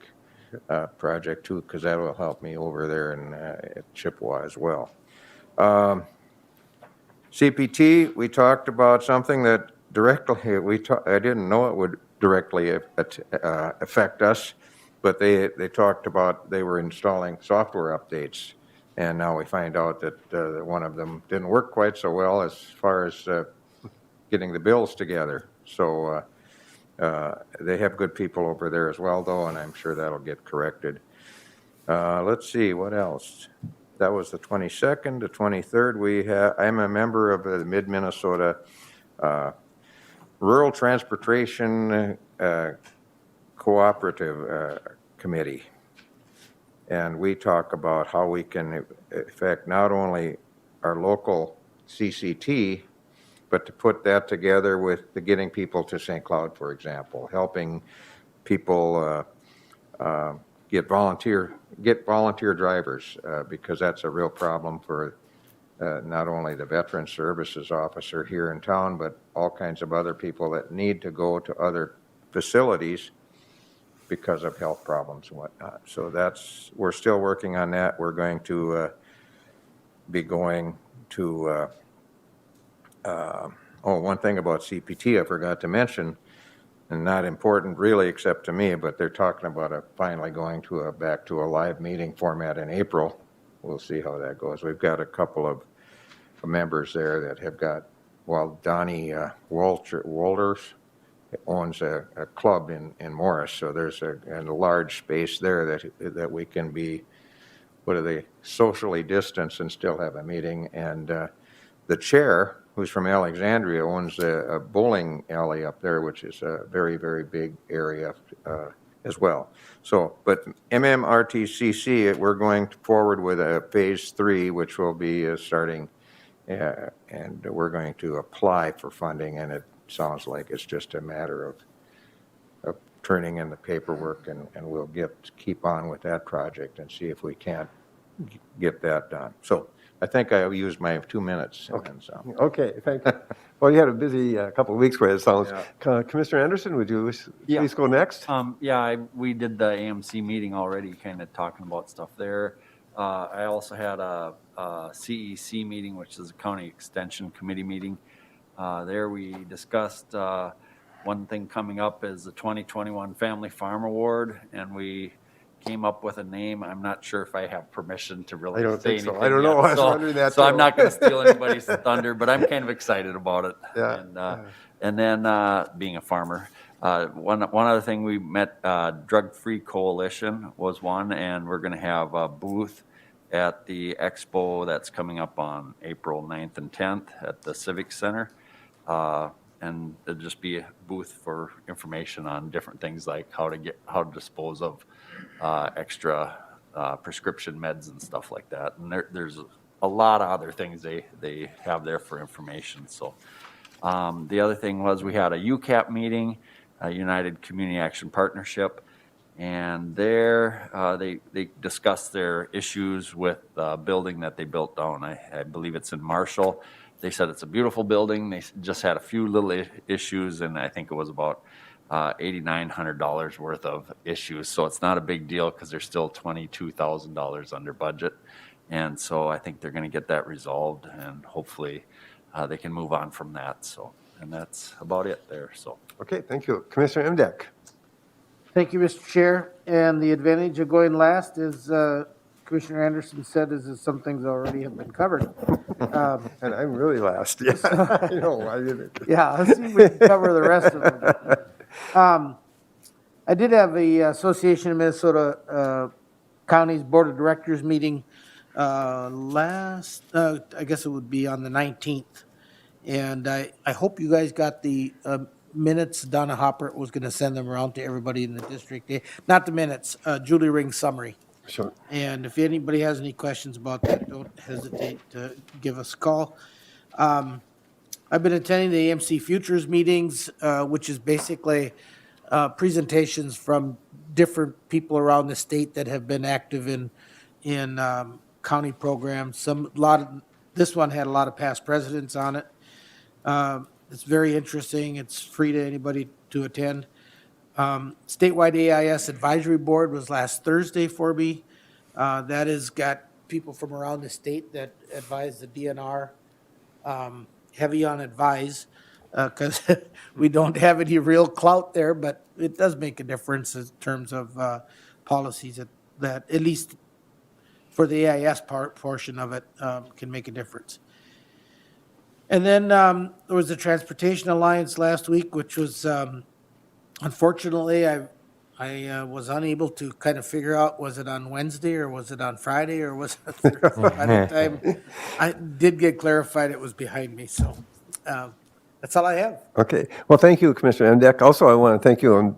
project too, because that will help me over there at Chippewa as well. CPT, we talked about something that directly, I didn't know it would directly affect us, but they talked about they were installing software updates, and now we find out that one of them didn't work quite so well as far as getting the bills together. So they have good people over there as well, though, and I'm sure that'll get corrected. Let's see, what else? That was the 22nd. The 23rd, I'm a member of the Mid-Minnesota Rural Transportation Cooperative Committee. And we talk about how we can affect not only our local CCT, but to put that together with getting people to St. Cloud, for example, helping people get volunteer drivers, because that's a real problem for not only the Veteran Services Officer here in town, but all kinds of other people that need to go to other facilities because of health problems and whatnot. So we're still working on that. We're going to be going to, one thing about CPT I forgot to mention, and not important really except to me, but they're talking about finally going back to a live meeting format in April. We'll see how that goes. We've got a couple of members there that have got, Donnie Walters owns a club in Morris, so there's a large space there that we can be, socially distanced and still have a meeting. And the chair, who's from Alexandria, owns a bowling alley up there, which is a very, very big area as well. So, but MMRTCC, we're going forward with a phase 3, which will be starting, and we're going to apply for funding, and it sounds like it's just a matter of turning in the paperwork, and we'll keep on with that project and see if we can't get that done. So I think I used my 2 minutes. Okay. And so. Okay, thank you. Well, you had a busy couple of weeks where it sounds. Yeah. Commissioner Anderson, would you Yeah. please go next? We did the AMC meeting already, kind of talking about stuff there. I also had a CEC meeting, which is a County Extension Committee meeting. There we discussed one thing coming up is the 2021 Family Farm Award, and we came up with a name. I'm not sure if I have permission to really I don't say think so. anything I don't know. yet. I was wondering that So I'm too. not going to steal anybody's thunder, but I'm kind of excited about it. Yeah. And then being a farmer, one other thing we met, Drug Free Coalition was one, and we're going to have a booth at the expo that's coming up on April 9th and 10th at the Civic Center. And there'll just be a booth for information on different things like how to dispose of extra prescription meds and stuff like that. And there's a lot of other things they have there for information. So the other thing was we had a UCAP meeting, a United Community Action Partnership, and there they discussed their issues with the building that they built down. I believe it's in Marshall. They said it's a beautiful building. They just had a few little issues, and I think it was about $8,900 worth of issues. So it's not a big deal because they're still $22,000 under budget. And so I think they're going to get that resolved, and hopefully they can move on from that. So, and that's about it there. So. Okay, thank you. Commissioner Imdek. Thank you, Mr. Chair. And the advantage of going last is, Commissioner Anderson said, is some things already have been covered. And I'm really last, yeah. I know, I didn't. Yeah, let's see if we can cover the rest of them. I did have the Association of Minnesota Counties Board of Directors meeting I guess it would be on the 19th. And I hope you guys got the minutes. Donna Hopper was going to send them around to everybody in the district. Not the minutes, Julie Ring's summary. Sure. And if anybody has any questions about that, don't hesitate to give us a call. I've been attending the AMC Futures meetings, which is basically presentations from different people around the state that have been active in county programs. This one had a lot of past presidents on it. It's very interesting. It's free to anybody to attend. Statewide AIS Advisory Board was last Thursday for me. That has got people from around the state that advise the DNR, heavy on advise, because we don't have any real clout there, but it does make a difference in terms of policies that at least for the AIS portion of it, can make a difference. And then there was the Transportation Alliance last week, which was, unfortunately, I was unable to kind of figure out, was it on Wednesday or was it on Friday or was it Thursday? By the time I did get clarified, it was behind me. So that's all I have. Okay. Well, thank you, Commissioner Emdek. Also, I want to thank you on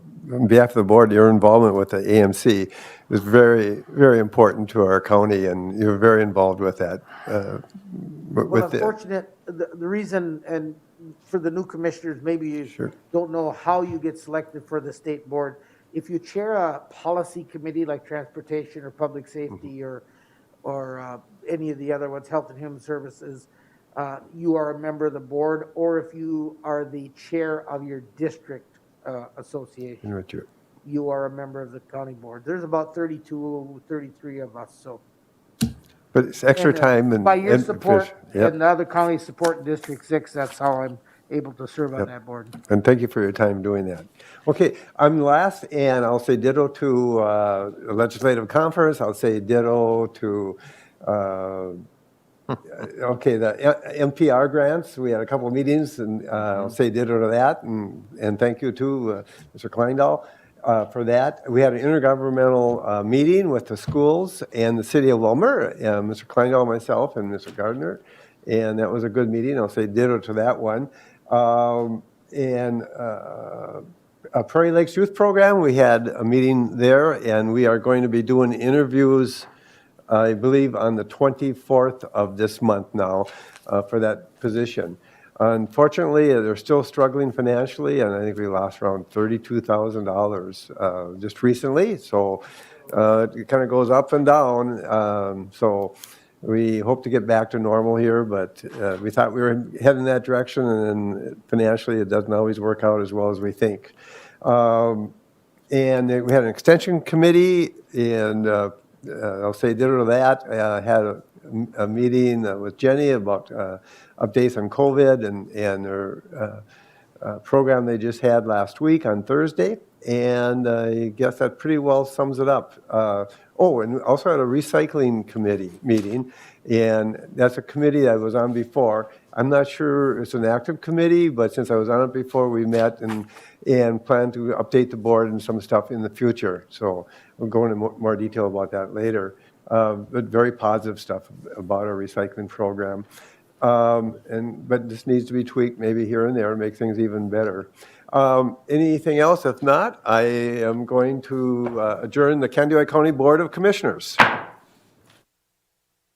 behalf of the board. Your involvement with the AMC is very, very important to our county, and you're very involved with that. Well, unfortunate, the reason, and for the new commissioners, maybe you don't know how you get selected for the state board. If you chair a policy committee like transportation or public safety or any of the other ones, health and human services, you are a member of the board, or if you are the chair of your district association, you are a member of the county board. There's about 32, 33 of us, so. But it's extra time and. By your support Yep. and the other counties support District 6, that's how I'm able to serve on that board. And thank you for your time doing that. Okay, I'm last, and I'll say ditto to legislative conference. I'll say ditto to, okay, the MPR grants. We had a couple of meetings, and I'll say ditto to that. And thank you to Mr. Kleindahl for that. We had an intergovernmental meeting with the schools and the city of Wilmer, Mr. Kleindahl, myself, and Mr. Gardner. And that was a good meeting. I'll say ditto to that one. Prairie Lakes Youth Program, we had a meeting there, and we are going to be doing interviews, I believe, on the 24th of this month now for that position. Unfortunately, they're still struggling financially, and I think we lost around $32,000 just recently. So it kind of goes up and down. So we hope to get back to normal here, but we thought we were heading that direction, and financially it doesn't always work out as well as we think. And we had an extension committee, and I'll say ditto to that. I had a meeting with Jenny about updates on COVID and their program they just had last week on Thursday, and I guess that pretty well sums it up. And we also had a recycling committee meeting, and that's a committee I was on before. I'm not sure it's an active committee, but since I was on it before, we met and plan to update the board and some stuff in the future. So we'll go into more detail about that later. But very positive stuff about our recycling program. But this needs to be tweaked maybe here and there to make things even better. Anything else? If not, I am going to adjourn the Candido County Board of Commissioners.